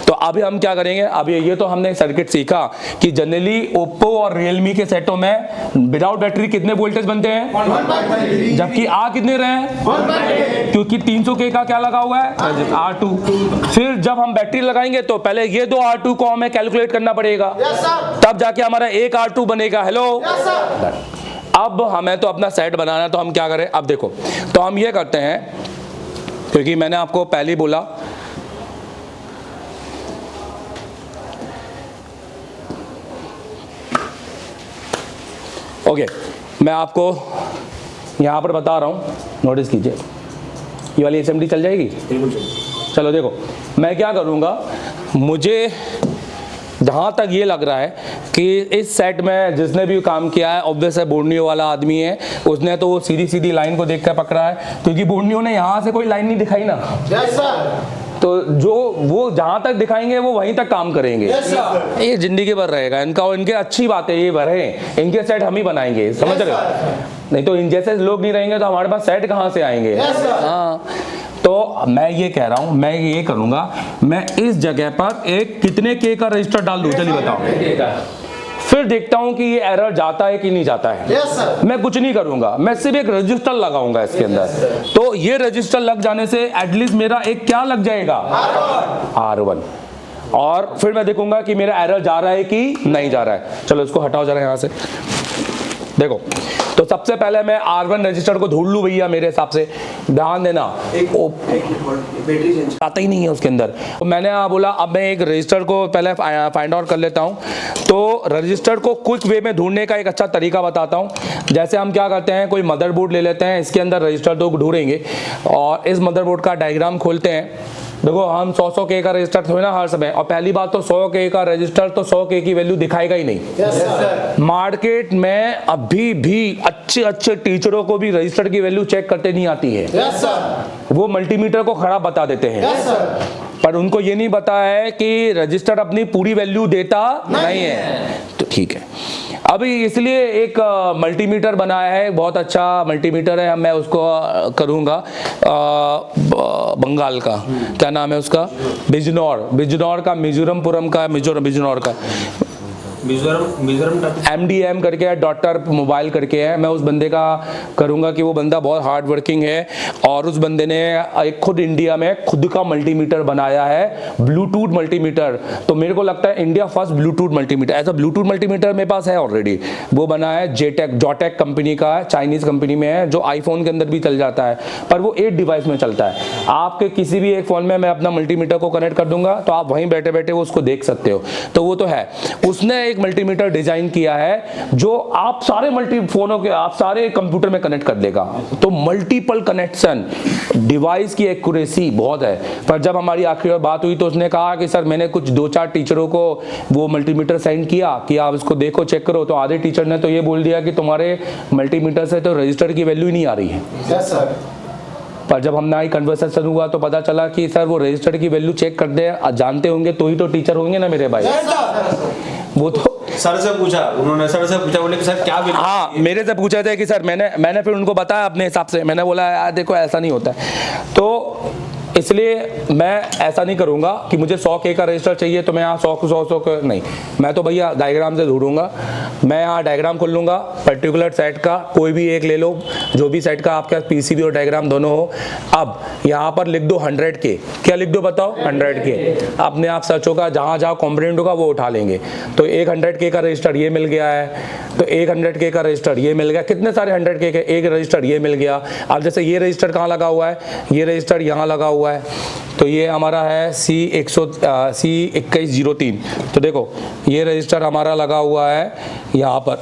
तो अभी हम क्या करेंगे, अभी ये तो हमने सर्किट सीखा कि जनरली ओप्पो और रियलमी के सेटों में विदाउट बैटरी कितने वोल्टेज बनते हैं, जबकि आ कितने रहे हैं, क्योंकि 300 के का क्या लगा हुआ है, R2। फिर जब हम बैटरी लगाएंगे तो पहले ये दो R2 को हमें कैलकुलेट करना पड़ेगा, तब जाके हमारा एक R2 बनेगा। हेलो, अब हमें तो अपना सेट बनाना है, तो हम क्या करें, अब देखो तो हम ये करते हैं, क्योंकि मैंने आपको पहले ही बोला ओके, मैं आपको यहाँ पर बता रहा हूँ, नोटिस कीजिए। ये वाली एसएमडी चल जाएगी? चलो देखो, मैं क्या करूँगा, मुझे जहाँ तक ये लग रहा है कि इस सेट में जिसने भी काम किया है ऑब्वियस है बोर्नियो वाला आदमी है, उसने तो वो सीधी सीधी लाइन को देखकर पकड़ा है, क्योंकि बोर्नियो ने यहाँ से कोई लाइन नहीं दिखाई ना। तो जो वो जहां तक दिखाएंगे वो वहीं तक काम करेंगे। ये जिंदगी भर रहेगा इनका, और इनके अच्छी बात है ये भरे, इनके सेट हम ही बनाएंगे, समझ रहे हो। नहीं तो इन जैसे लोग नहीं रहेंगे तो हमारे पास सेट कहाँ से आएंगे। हाँ, तो मैं ये कह रहा हूं, मैं ये करूंगा, मैं इस जगह पर एक कितने के का रजिस्टर डाल दूं, चलिए बताओ। फिर देखता हूं कि ये एरर जाता है कि नहीं जाता है। मैं कुछ नहीं करूंगा, मैं सिर्फ एक रजिस्टर लगाऊंगा इसके अंदर। तो ये रजिस्टर लग जाने से एटलीस्ट मेरा एक क्या लग जाएगा, R1। और फिर मैं देखूंगा कि मेरा एरर जा रहा है कि नहीं जा रहा है। चलो इसको हटाओ जरा यहां से। देखो, तो सबसे पहले मैं R1 रजिस्टर को ढूंढ लूँ भैया, मेरे हिसाब से ध्यान देना, बैटरी चेंज आता ही नहीं है उसके अंदर। तो मैंने बोला अब मैं एक रजिस्टर को पहले फाइंड आउट कर लेता हूँ। तो रजिस्टर को क्विक वे में ढूंढने का एक अच्छा तरीका बताता हूँ। जैसे हम क्या करते हैं, कोई मदरबोर्ड ले लेते हैं, इसके अंदर रजिस्टर तो ढूंढेंगे और इस मदरबोर्ड का डायग्राम खोलते हैं। देखो हम 100 के का रजिस्टर थोड़ा ना हर समय, और पहली बात तो 100 के का रजिस्टर तो 100 के की वैल्यू दिखाएगा ही नहीं। मार्केट में अभी भी अच्छे टीचरों को भी रजिस्टर की वैल्यू चेक करते नहीं आती है। वो मल्टीमीटर को खराब बता देते हैं, पर उनको ये नहीं पता है कि रजिस्टर अपनी पूरी वैल्यू देता नहीं है। तो ठीक है, अभी इसलिए एक मल्टीमीटर बनाया है, बहुत अच्छा मल्टीमीटर है, मैं उसको करूँगा बंगाल का, क्या नाम है उसका, बिजनौर का, मिजोरमपुरम का, बिजनौर का, मिजोरम MDM करके है, डॉटर मोबाइल करके है। मैं उस बंदे का करूंगा कि वो बंदा बहुत हार्ड वर्किंग है और उस बंदे ने एक खुद इंडिया में खुद का मल्टीमीटर बनाया है, ब्लूटूथ मल्टीमीटर। तो मेरे को लगता है इंडिया फर्स्ट ब्लूटूथ मल्टीमीटर, ऐसा ब्लूटूथ मल्टीमीटर मेरे पास है ऑलरेडी। वो बना है जोटेक कंपनी का है, चाइनीज कंपनी में है, जो आईफोन के अंदर भी चल जाता है, पर वो 8 डिवाइस में चलता है। आपके किसी भी एक फोन में मैं अपना मल्टीमीटर को कनेक्ट कर दूंगा, तो आप वहीं बैठे बैठे वो उसको देख सकते हो। तो वो तो है, उसने मल्टीमीटर डिजाइन किया है जो आप सारे फोनों के, आप सारे कंप्यूटर में कनेक्ट कर देगा। तो मल्टीपल कनेक्शन, डिवाइस की एक्यूरेसी बहुत है। पर जब हमारी आखिरी बार बात हुई तो उसने कहा कि सर मैंने कुछ 2-4 टीचरों को वो मल्टीमीटर सेंड किया कि आप इसको देखो, चेक करो। तो आधे टीचर ने तो ये बोल दिया कि तुम्हारे मल्टीमीटर से तो रजिस्टर की वैल्यू ही नहीं आ रही है। yes, sir. पर जब हमने आई कन्वर्सेशन हुआ तो पता चला कि सर वो रजिस्टर की वैल्यू चेक कर दे, जानते होंगे तो ही तो टीचर होंगे ना मेरे भाई। वो तो सर से पूछा, उन्होंने सर से पूछा, बोले कि सर क्या, हाँ मेरे से पूछा था कि सर मैंने फिर उनको बताया अपने हिसाब से, मैंने बोला यार देखो ऐसा नहीं होता है। तो इसलिए मैं ऐसा नहीं करूंगा कि मुझे 100 के का रजिस्टर चाहिए तो मैं यहाँ 100 का नहीं, मैं तो भैया डायग्राम से ढूंढूंगा। मैं यहाँ डायग्राम खोल लूँगा पर्टिकुलर सेट का, कोई भी एक ले लो, जो भी सेट का आपके पास पीसीबी और डायग्राम दोनों हो। अब यहाँ पर लिख दो 100 के, क्या लिख दो बताओ, 100 के। अपने आप सर्च होगा, जहाँ जहाँ कॉम्पोनेंट होगा वो उठा लेंगे। तो एक 100 के का रजिस्टर ये मिल गया है, तो एक 100 के का रजिस्टर ये मिल गया, कितने सारे 100 के एक रजिस्टर ये मिल गया। अब जैसे ये रजिस्टर कहाँ लगा हुआ है, ये रजिस्टर यहाँ लगा हुआ है, तो ये हमारा है C2103। तो देखो ये रजिस्टर हमारा लगा हुआ है यहाँ पर,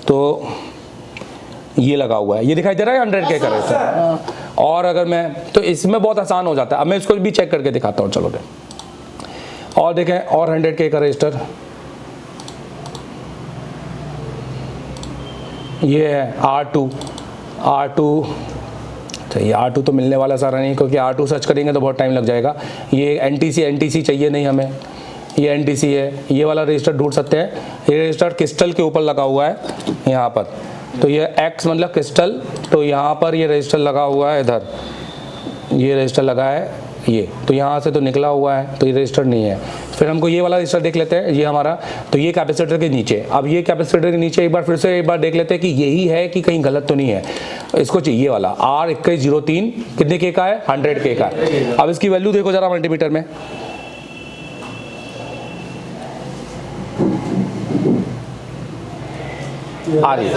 तो ये लगा हुआ है, ये दिखाई दे रहा है 100 के का रजिस्टर। और अगर मैं, तो इसमें बहुत आसान हो जाता है। अब मैं इसको भी चेक करके दिखाता हूँ, चलो और देखें, और 100 के का रजिस्टर ये है R2। ये R2 तो मिलने वाला सारा नहीं, क्योंकि R2 सर्च करेंगे तो बहुत टाइम लग जाएगा। ये NTC चाहिए नहीं हमें, ये NTC है, ये वाला रजिस्टर ढूंढ सकते हैं। ये रजिस्टर क्रिस्टल के ऊपर लगा हुआ है यहाँ पर, तो ये X मतलब क्रिस्टल, तो यहाँ पर ये रजिस्टर लगा हुआ है, इधर ये रजिस्टर लगा है ये, तो यहाँ से तो निकला हुआ है, तो ये रजिस्टर नहीं है। फिर हमको ये वाला रजिस्टर देख लेते हैं, ये हमारा, तो ये कैपेसिटर के नीचे। अब ये कैपेसिटर के नीचे फिर से एक बार देख लेते हैं कि यही है कि कहीं गलत तो नहीं है। इसको चाहिए वाला R2103, कितने के का है, 100 के का है। अब इसकी वैल्यू देखो जरा मल्टीमीटर में, आ रही है।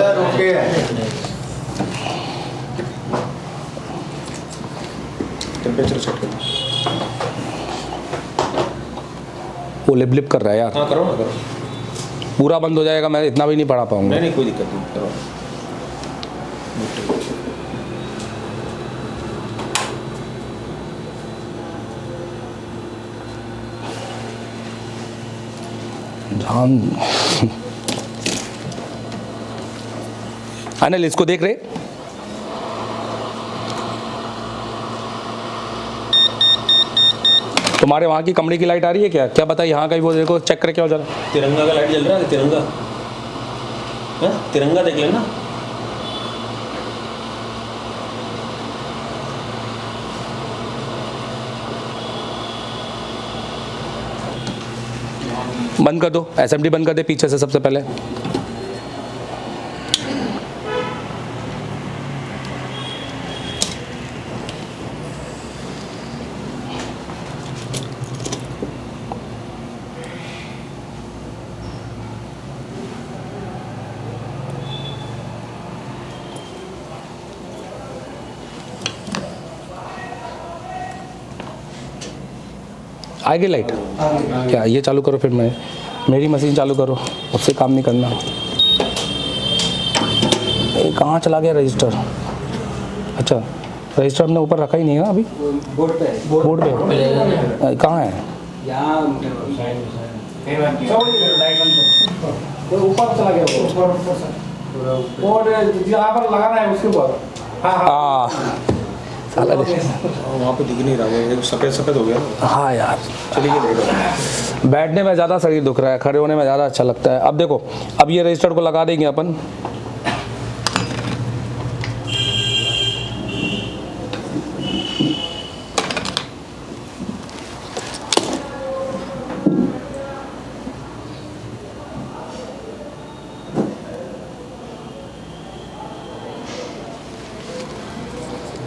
टेम्परेचर सेट कर, वो लिप कर रहा है यार। हाँ करो ना, करो, पूरा बंद हो जाएगा, मैं इतना भी नहीं पढ़ा पाऊंगा। नहीं कोई दिक्कत नहीं, करो। अनिल इसको देख रहे, तुम्हारे वहाँ की कमरे की लाइट आ रही है क्या, क्या पता यहाँ का ही वो देखो, चेक करके आओ जरा। तिरंगा का लाइट जल रहा है, तिरंगा है, तिरंगा देख लेना। बंद कर दो, SMD बंद कर दे पीछे से सबसे पहले। आएगी लाइट? क्या ये चालू करो, फिर मैं मेरी मशीन चालू करो, उससे काम नहीं करना। ये कहाँ चला गया रजिस्टर? अच्छा रजिस्टर हमने ऊपर रखा ही नहीं है ना अभी, बोर्ड पे कहाँ है? ऊपर चला गया, यहाँ पर लगाना है उसके ऊपर। हाँ साला वहाँ पे दिख नहीं रहा, वो सफ़ेद सफ़ेद हो गया ना। हाँ यार चलिए देखो, बैठने में ज़्यादा शरीर दुख रहा है, खड़े होने में ज़्यादा अच्छा लगता है। अब देखो, अब ये रजिस्टर को लगा देंगे अपन।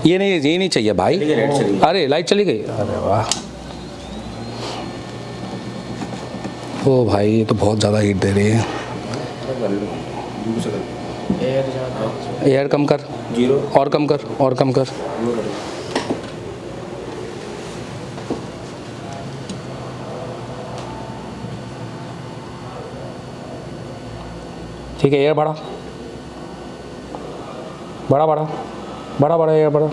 ये नहीं चाहिए भाई। अरे लाइट चली गई, अरे वाह। ओ भाई ये तो बहुत ज़्यादा हीट दे रही है। एयर कम कर, 0 और कम कर, और कम कर। ठीक है, एयर बढ़ा बड़ा बड़ा बड़ा बड़ा एयर बड़ा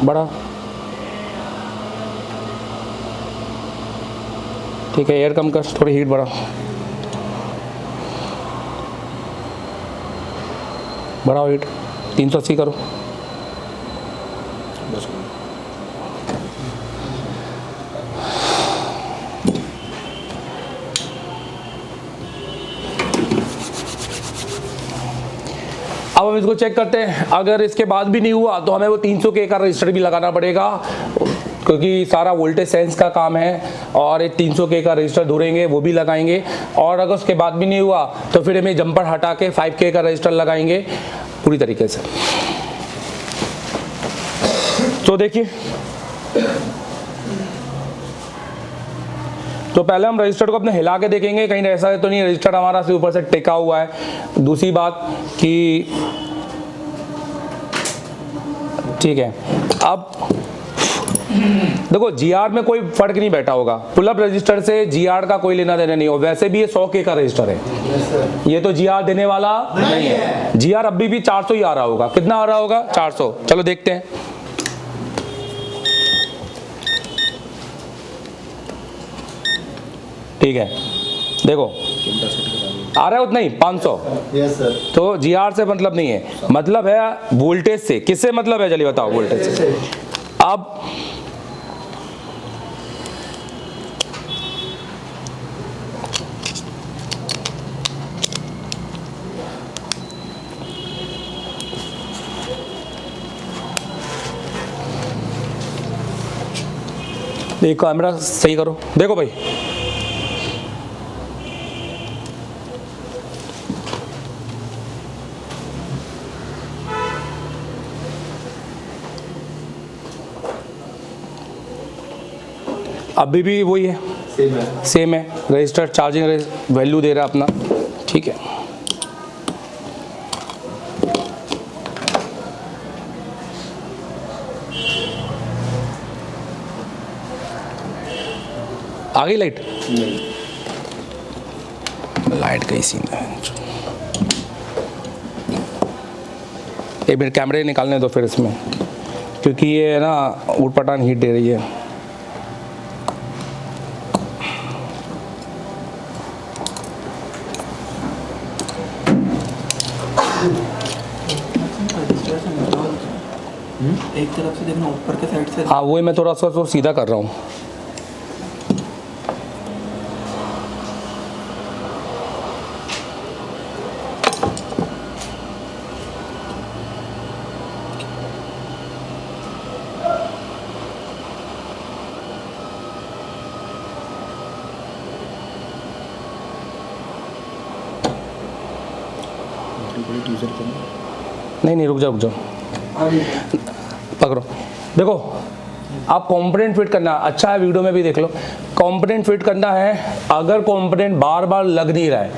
बड़ा। ठीक है, एयर कम कर, थोड़ी हीट बढ़ा, बढ़ाओ हीट, 380 करो। बस अब हम इसको चेक करते हैं। अगर इसके बाद भी नहीं हुआ तो हमें वो 300 के का रजिस्टर भी लगाना पड़ेगा, क्योंकि सारा वोल्टेज सेंस का काम है। और एक 300 के का रजिस्टर ढूंढेंगे, वो भी लगाएंगे। और अगर उसके बाद भी नहीं हुआ तो फिर हमें जंपर हटा के 5K का रजिस्टर लगाएंगे पूरी तरीके से। तो देखिए, तो पहले हम रजिस्टर को अपने हिला के देखेंगे, कहीं ऐसा है तो नहीं रजिस्टर हमारा से ऊपर से टिका हुआ है। दूसरी बात कि ठीक है, अब देखो GR में कोई फर्क नहीं बैठा होगा, पुल अप रजिस्टर से GR का कोई लेना देना नहीं हो। वैसे भी ये 100K का रजिस्टर है, ये तो GR देने वाला नहीं है। GR अभी भी 400 ही आ रहा होगा। कितना आ रहा होगा? 400। चलो देखते हैं। ठीक है, देखो आ रहा है उतना ही 500। Yes sir. तो GR से मतलब नहीं है, मतलब है वोल्टेज से। किससे मतलब है चलिए बताओ? वोल्टेज से। अब एक कैमरा सही करो, देखो भाई, अभी भी वही है, सेम है। रजिस्टर चार्जिंग वैल्यू दे रहा है अपना, ठीक है। आ गई लाइट? लाइट का ही सीन है। एक मिनट कैमरे निकालने दो फिर इसमें, क्योंकि ये है ना उटपटांग हीट दे रही है। एक तरफ से देखना, ऊपर के साइड से। हाँ वही मैं थोड़ा सा तो सीधा कर रहा हूँ। नहीं रुक जाओ पकड़ो। देखो आप कंपोनेंट फिट करना अच्छा है, वीडियो में भी देख लो। कंपोनेंट फिट करना है, अगर कंपोनेंट बार बार लग नहीं रहा है,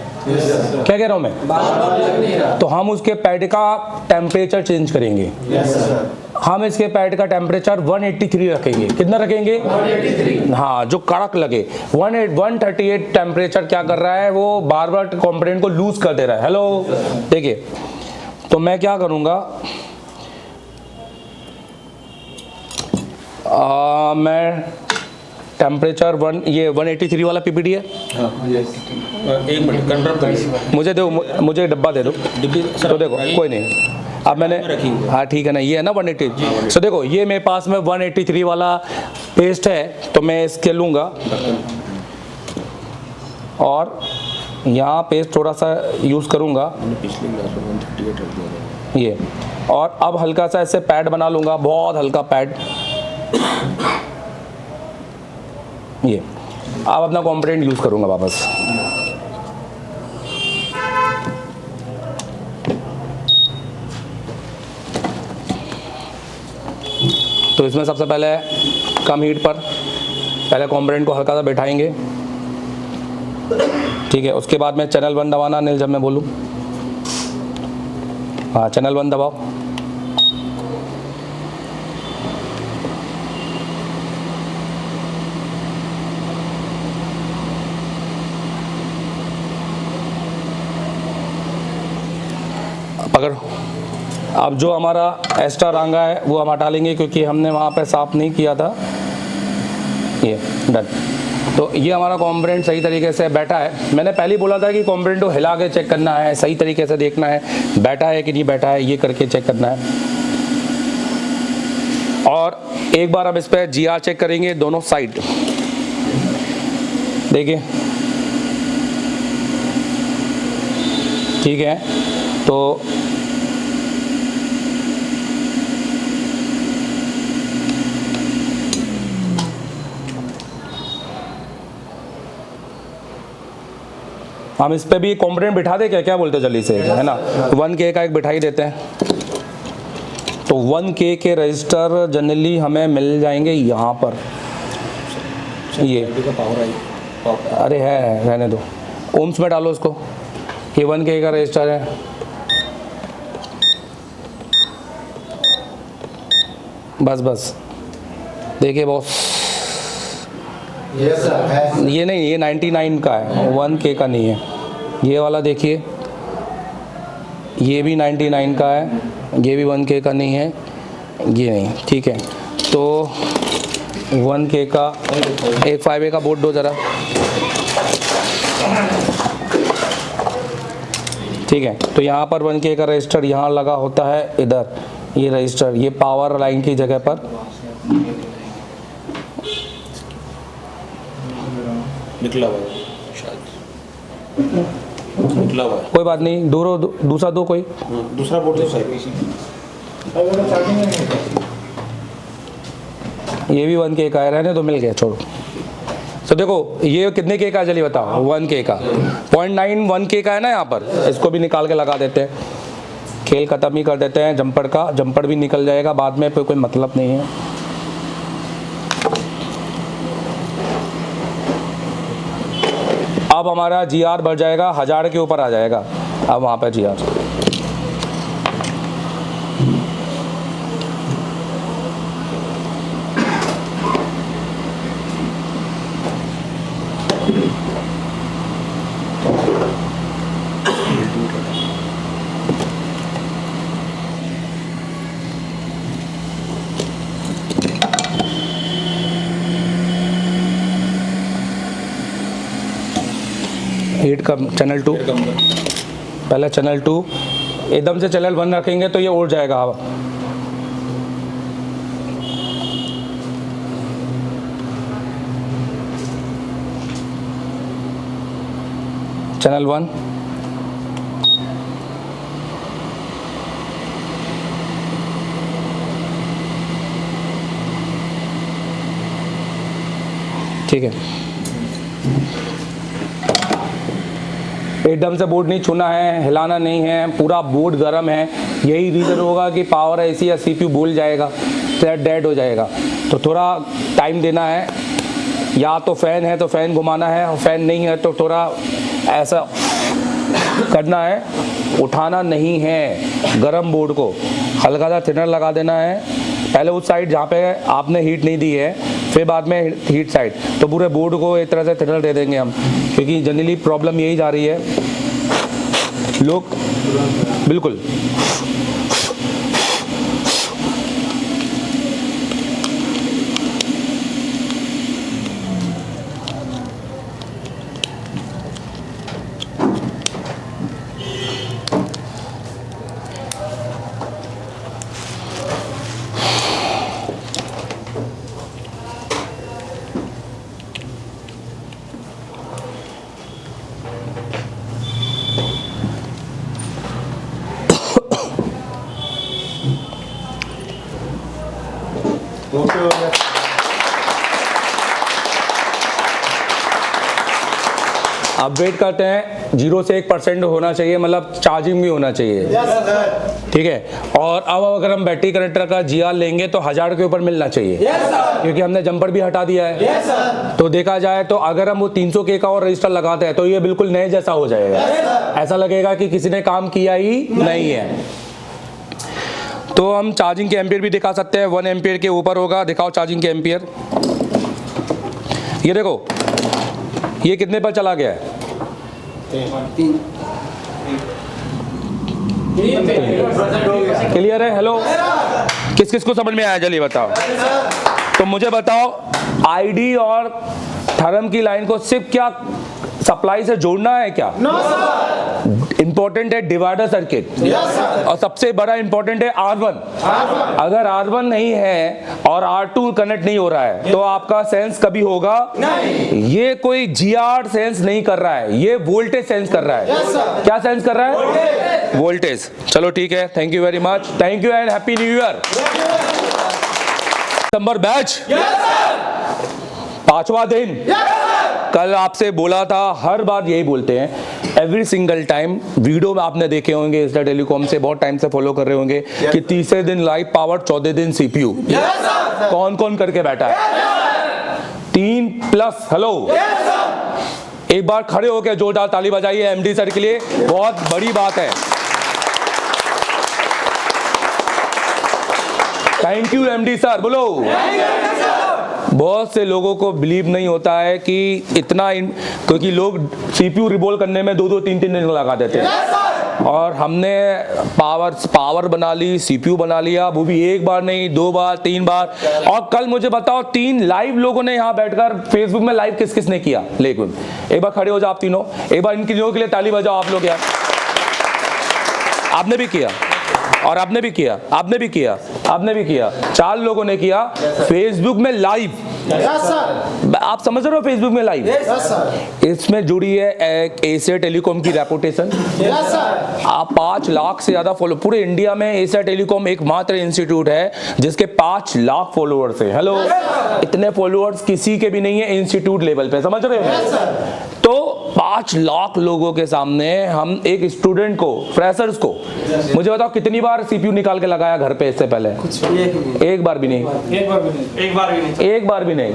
क्या कह रहा हूँ मैं, बार बार लग नहीं रहा, तो हम उसके पैड का टेम्परेचर चेंज करेंगे। हम इसके पैड का टेम्परेचर 183 रखेंगे। कितना रखेंगे? 183। हाँ, जो कड़क लगे। 138 टेम्परेचर क्या कर रहा है, वो बार बार कंपोनेंट को लूज कर दे रहा है। हेलो, देखिए, तो मैं क्या करूँगा, मैं टेम्परेचर 183 वाला पीपीटी है। एक मिनट कंट्रोल करिए, मुझे दो, मुझे डब्बा दे दो। डिब्बी तो देखो, कोई नहीं, अब मैंने, हाँ ठीक है ना, ये है ना 180। तो देखो, ये मेरे पास में 183 वाला पेस्ट है, तो मैं इसके लूँगा और यहाँ पेस्ट थोड़ा सा यूज़ करूँगा, पिछले क्लास में 138 रख दिया ये, और अब हल्का सा ऐसे पैड बना लूँगा, बहुत हल्का पैड। ये अब अपना कॉम्पोनेंट यूज़ करूँगा वापस। तो इसमें सबसे पहले कम हीट पर पहले कॉम्पोनेंट को हल्का सा बैठाएंगे, ठीक है। उसके बाद में चैनल 1 दबाना, अनिल जब मैं बोलूँ, हाँ चैनल 1 दबाओ। पकड़। अब जो हमारा एक्स्ट्रा रंगा है वो हम हटा लेंगे, क्योंकि हमने वहाँ पे साफ नहीं किया था। ये डन। तो ये हमारा कॉम्पोनेंट सही तरीके से बैठा है। मैंने पहले ही बोला था कि कॉम्पोनेंट को हिला के चेक करना है, सही तरीके से देखना है बैठा है कि नहीं बैठा है, ये करके चेक करना है। और एक बार हम इस पर GR चेक करेंगे दोनों साइड। देखिए, ठीक है। तो हम इस पे भी कॉम्पोनेंट बिठा दे क्या बोलते हो जल्दी से, है ना। 1K का एक बिठा ही देते हैं। तो 1K के रजिस्टर जनरली हमें मिल जाएंगे यहाँ पर। ये का पावर आई, अरे है, रहने दो, ओम्स में डालो उसको। ये 1K का रजिस्टर है। बस बस, देखिए बॉस, ये नहीं, ये 99 का है, 1K का नहीं है। ये वाला देखिए, ये भी 99 का है, ये भी 1K का नहीं है, ये नहीं, ठीक है। तो 1K का एक 5A का बोर्ड दो ज़रा, ठीक है। तो यहाँ पर 1K का रजिस्टर यहाँ लगा होता है, इधर ये रजिस्टर, ये पावर लाइन की जगह पर। निकला हुआ है शायद, निकला हुआ है। कोई बात नहीं, दूसरा दो कोई। दूसरा बोर्ड तो सही, ये भी 1K का है, रहने तो मिल गया, छोड़ो। तो देखो, ये कितने K का है चलिए बताओ, 1K का। 0.9 1K का है ना यहाँ पर, इसको भी निकाल के लगा देते हैं, खेल ख़त्म ही कर देते हैं। जंपर का, जंपर भी निकल जाएगा बाद में, कोई मतलब नहीं है। अब हमारा GR बढ़ जाएगा, 1000 के ऊपर आ जाएगा। अब वहाँ पर GR हीट कम, चैनल 2, पहले चैनल 2, एकदम से चैनल 1 रखेंगे तो ये उड़ जाएगा हवा। चैनल 1, ठीक है। एकदम से बोर्ड नहीं छूना है, हिलाना नहीं है, पूरा बोर्ड गर्म है। यही रीज़न होगा कि पावर ऐसी या CPU बोल जाएगा, थ्रेड डेड हो जाएगा। तो थोड़ा टाइम देना है, या तो फ़ैन है तो फ़ैन घुमाना है, और फ़ैन नहीं है तो थोड़ा ऐसा करना है, उठाना नहीं है। गर्म बोर्ड को हल्का सा थिनर लगा देना है पहले उस साइड जहाँ पे आपने हीट नहीं दी है, फिर बाद में हीट साइड, तो पूरे बोर्ड को एक तरह से थिनर दे देंगे हम, क्योंकि जनरली प्रॉब्लम यही जा रही है लोग। बिल्कुल अब वेट करते हैं, 0 से 1% होना चाहिए, मतलब चार्जिंग भी होना चाहिए। ठीक है। और अब अगर हम बैटरी कनेक्टर का GR लेंगे तो 1000 के ऊपर मिलना चाहिए, क्योंकि हमने जंपर भी हटा दिया है। तो देखा जाए तो अगर हम वो 300 के का और रजिस्टर लगाते हैं तो ये बिल्कुल नए जैसा हो जाएगा, ऐसा लगेगा कि किसी ने काम किया ही नहीं है। तो हम चार्जिंग के एम्पियर भी दिखा सकते हैं, 1 एम्पियर के ऊपर होगा। दिखाओ चार्जिंग के एम्पियर, ये देखो ये कितने पर चला गया है? 3। क्लियर है? हेलो, किस किस को समझ में आया जल्दी बताओ। तो मुझे बताओ, आईडी और थर्म की लाइन को सिर्फ क्या सप्लाई से जोड़ना है क्या? इंपॉर्टेंट है डिवाइडर सर्किट, और सबसे बड़ा इंपॉर्टेंट है R1। अगर R1 नहीं है और R2 कनेक्ट नहीं हो रहा है तो आपका सेंस कभी होगा नहीं। ये कोई GR सेंस नहीं कर रहा है, ये वोल्टेज सेंस कर रहा है। क्या सेंस कर रहा है? वोल्टेज। चलो ठीक है, thank you very much, thank you and happy new year. Number batch 5वां दिन। कल आपसे बोला था, हर बार यही बोलते हैं एवरी सिंगल टाइम। वीडियो में आपने देखे होंगे, एसडा टेलीकॉम से बहुत टाइम से फॉलो कर रहे होंगे कि तीसरे दिन लाइव पावर, 14 दिन CPU। कौन कौन करके बैठा है? 3+। हेलो, एक बार खड़े होकर जोरदार ताली बजाइए MD सर के लिए, बहुत बड़ी बात है। थैंक यू MD सर, बोलो। बहुत से लोगों को बिलीव नहीं होता है कि इतना क्योंकि लोग CPU रिवॉल्व करने में 2-2, 3-3 दिन लगा देते हैं, और हमने पावर बना ली, CPU बना लिया, वो भी एक बार नहीं, 2 बार, 3 बार। और कल मुझे बताओ 3 लाइव लोगों ने यहाँ बैठकर फेसबुक में लाइव किस किस ने किया? लेकिन एक बार खड़े हो जाओ आप तीनों, एक बार इन तीनों के लिए ताली बजाओ आप लोग यार। आपने भी किया, और आपने भी किया, आपने भी किया, आपने भी किया, 4 लोगों ने किया फेसबुक में लाइव। आप समझ रहे हो फेसबुक में लाइव? इसमें जुड़ी है एक एशिया टेलीकॉम की रेपुटेशन। आप 5 लाख से ज्यादा फॉलो, पूरे इंडिया में एशिया टेलीकॉम एकमात्र इंस्टीट्यूट है जिसके 5 लाख फॉलोअर्स है। हेलो, इतने फॉलोअर्स किसी के भी नहीं है इंस्टीट्यूट लेवल पे, समझ रहे हो? तो 5 लाख लोगों के सामने हम एक स्टूडेंट को, फ्रेशर्स को, मुझे बताओ कितनी बार CPU निकाल के लगाया घर पे इससे पहले? एक बार भी नहीं, एक बार भी नहीं।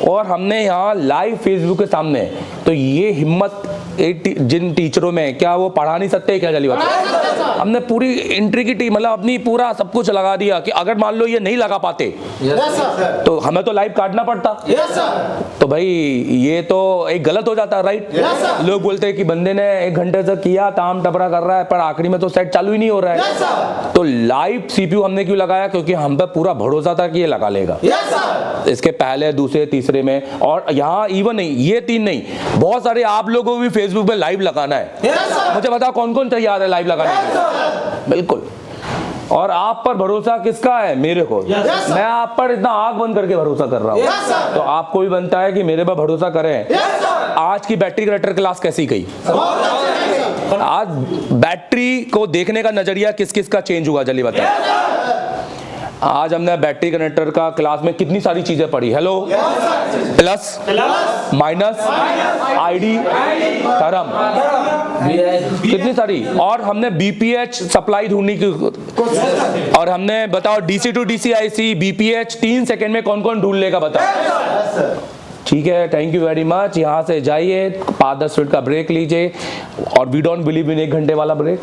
और हमने यहाँ लाइव फेसबुक के सामने, तो ये हिम्मत जिन टीचरों में, क्या वो पढ़ा नहीं सकते क्या? जल्दी बात, हमने पूरी एंट्री की टीम, मतलब अपनी पूरा सब कुछ लगा दिया कि अगर मान लो ये नहीं लगा पाते तो हमें तो लाइव काटना पड़ता। तो भाई ये तो एक गलत हो जाता, राइट? लोग बोलते हैं कि बंदे ने 1 घंटे से किया, ताम टपरा कर रहा है, पर आखिरी में तो सेट चालू ही नहीं हो रहा है। तो लाइव CPU हमने क्यों लगाया? क्योंकि हम पे पूरा भरोसा था कि ये लगा लेगा। इसके पहले, दूसरे, तीसरे में, और यहाँ इवन नहीं, ये 3 नहीं, बहुत सारे आप लोगों को भी फेसबुक पे लाइव लगाना है। मुझे बताओ कौन कौन तैयार है लाइव लगाने के लिए? बिल्कुल। और आप पर भरोसा किसका है? मेरे को। मैं आप पर इतना आंख बंद करके भरोसा कर रहा हूँ, तो आपको भी बनता है कि मेरे पर भरोसा करें। आज की बैटरी कनेक्टर क्लास कैसी गई? आज बैटरी को देखने का नजरिया किस किस का चेंज हुआ? जल्दी बताओ। आज हमने बैटरी कनेक्टर का क्लास में कितनी सारी चीजें पढ़ी। हेलो, प्लस, माइनस, आईडी, थर्म, कितनी सारी। और हमने BPH सप्लाई ढूंढने की, और हमने बताओ DC to DC IC BPH 3 second में कौन कौन ढूंढ लेगा बताओ? ठीक है, थैंक यू वेरी मच। यहाँ से जाइए, 5-10 मिनट का ब्रेक लीजिए। और वी डोंट बिलीव इन 1 घंटे वाला ब्रेक।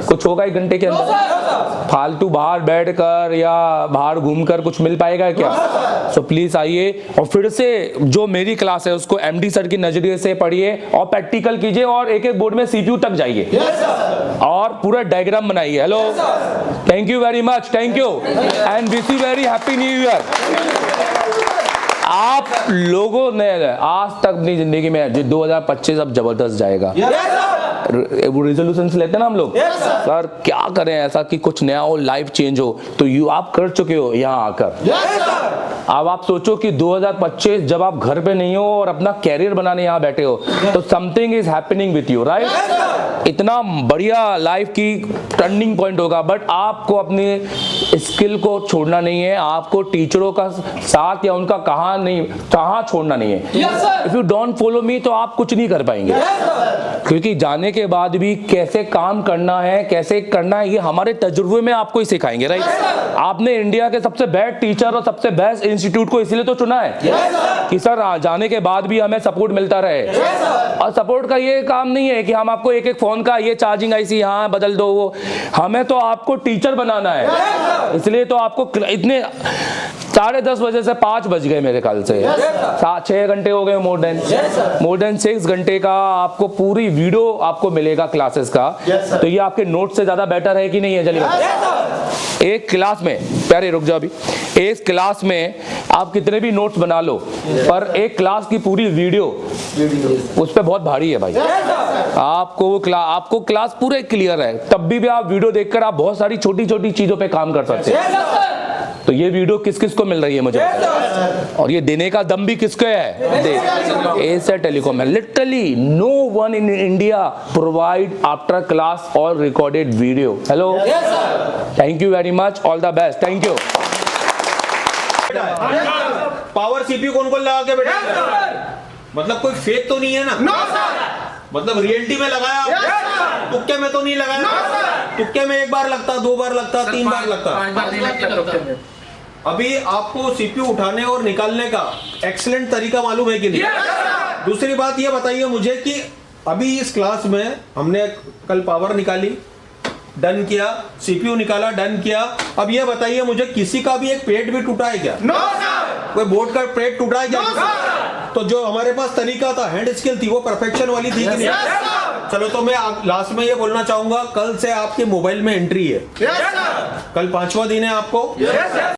कुछ होगा 1 घंटे के अंदर? फालतू बाहर बैठकर या बाहर घूमकर कुछ मिल पाएगा क्या? सो प्लीज आइए और फिर से जो मेरी क्लास है उसको एमडी सर की नजरिए से पढ़िए और प्रैक्टिकल कीजिए और एक एक बोर्ड में सीपीयू तक जाइए और पूरा डायग्राम बनाइए। Hello, thank you very much, thank you and wish you very happy new year. आप लोगों ने आज तक अपनी जिंदगी में 2025 अब जबरदस्त जाएगा। वो रेजोल्यूशन लेते हैं ना हम लोग, सर क्या करें ऐसा कि कुछ नया हो, लाइफ चेंज हो, तो आप कर चुके हो यहाँ आकर। अब आप सोचो कि 2025 जब आप घर पे नहीं हो और अपना कैरियर बनाने यहाँ बैठे हो, तो something is happening with you, right? इतना बढ़िया लाइफ की टर्निंग पॉइंट होगा, बट आपको अपनी स्किल को छोड़ना नहीं है, आपको टीचरों का साथ या उनका कहाँ छोड़ना नहीं है। If you don't follow me तो आप कुछ नहीं कर पाएंगे, क्योंकि जाने के बाद भी कैसे काम करना है, कैसे करना है, ये हमारे तजुर्बे में आपको ही सिखाएंगे, राइट? आपने इंडिया के सबसे बेस्ट टीचर और सबसे बेस्ट इंस्टीट्यूट को इसीलिए तो चुना है कि सर जाने के बाद भी हमें सपोर्ट मिलता रहे। और सपोर्ट का ये काम नहीं है कि हम आपको एक एक फोन का ये चार्जिंग आईसी यहाँ बदल दो, वो हमें तो आपको टीचर बनाना है। इसलिए तो आपको इतने 10:30 बजे से 5 बज गए मेरे ख्याल से, 6 घंटे हो गए, मोर देन 6 घंटे का आपको पूरी वीडियो आपको मिलेगा क्लासेस का। तो ये आपके नोट से ज्यादा बेटर है कि नहीं है? चलिए, एक क्लास में, प्यारे रुक जाओ अभी, एक क्लास में आप कितने भी नोट्स बना लो, पर एक क्लास की पूरी वीडियो उस पर बहुत भारी है भाई। आपको क्लास पूरे क्लियर है, तब भी आप वीडियो देखकर आप बहुत सारी छोटी छोटी चीजों पे काम कर सकते हैं। तो ये वीडियो किस किस को मिल रही है मुझे, और ये देने का दम भी किसको है? एशिया टेलीकॉम है। Literally no one in India provide after class और recorded video. Hello, thank you very much, all the best, thank you. Power CPU कौन लगा के बैठा? मतलब कोई फेक तो नहीं है ना? मतलब रियलिटी में लगाया, तुक्के में तो नहीं लगाया? तुक्के में 1 बार लगता, 2 बार लगता, 3 बार लगता। अभी आपको सीपीयू उठाने और निकालने का एक्सीलेंट तरीका मालूम है कि नहीं? दूसरी बात ये बताइए मुझे कि अभी इस क्लास में हमने कल पावर निकाली, डन किया, सीपीयू निकाला, डन किया। अब ये बताइए मुझे, किसी का भी एक पेट भी टूटा है क्या? कोई बोर्ड का पेट टूटा है क्या? तो जो हमारे पास तरीका था, हैंड स्किल थी, वो परफेक्शन वाली थी कि नहीं? चलो, तो मैं लास्ट में ये बोलना चाहूंगा, कल से आपके मोबाइल में एंट्री है। कल 5वां दिन है आपको।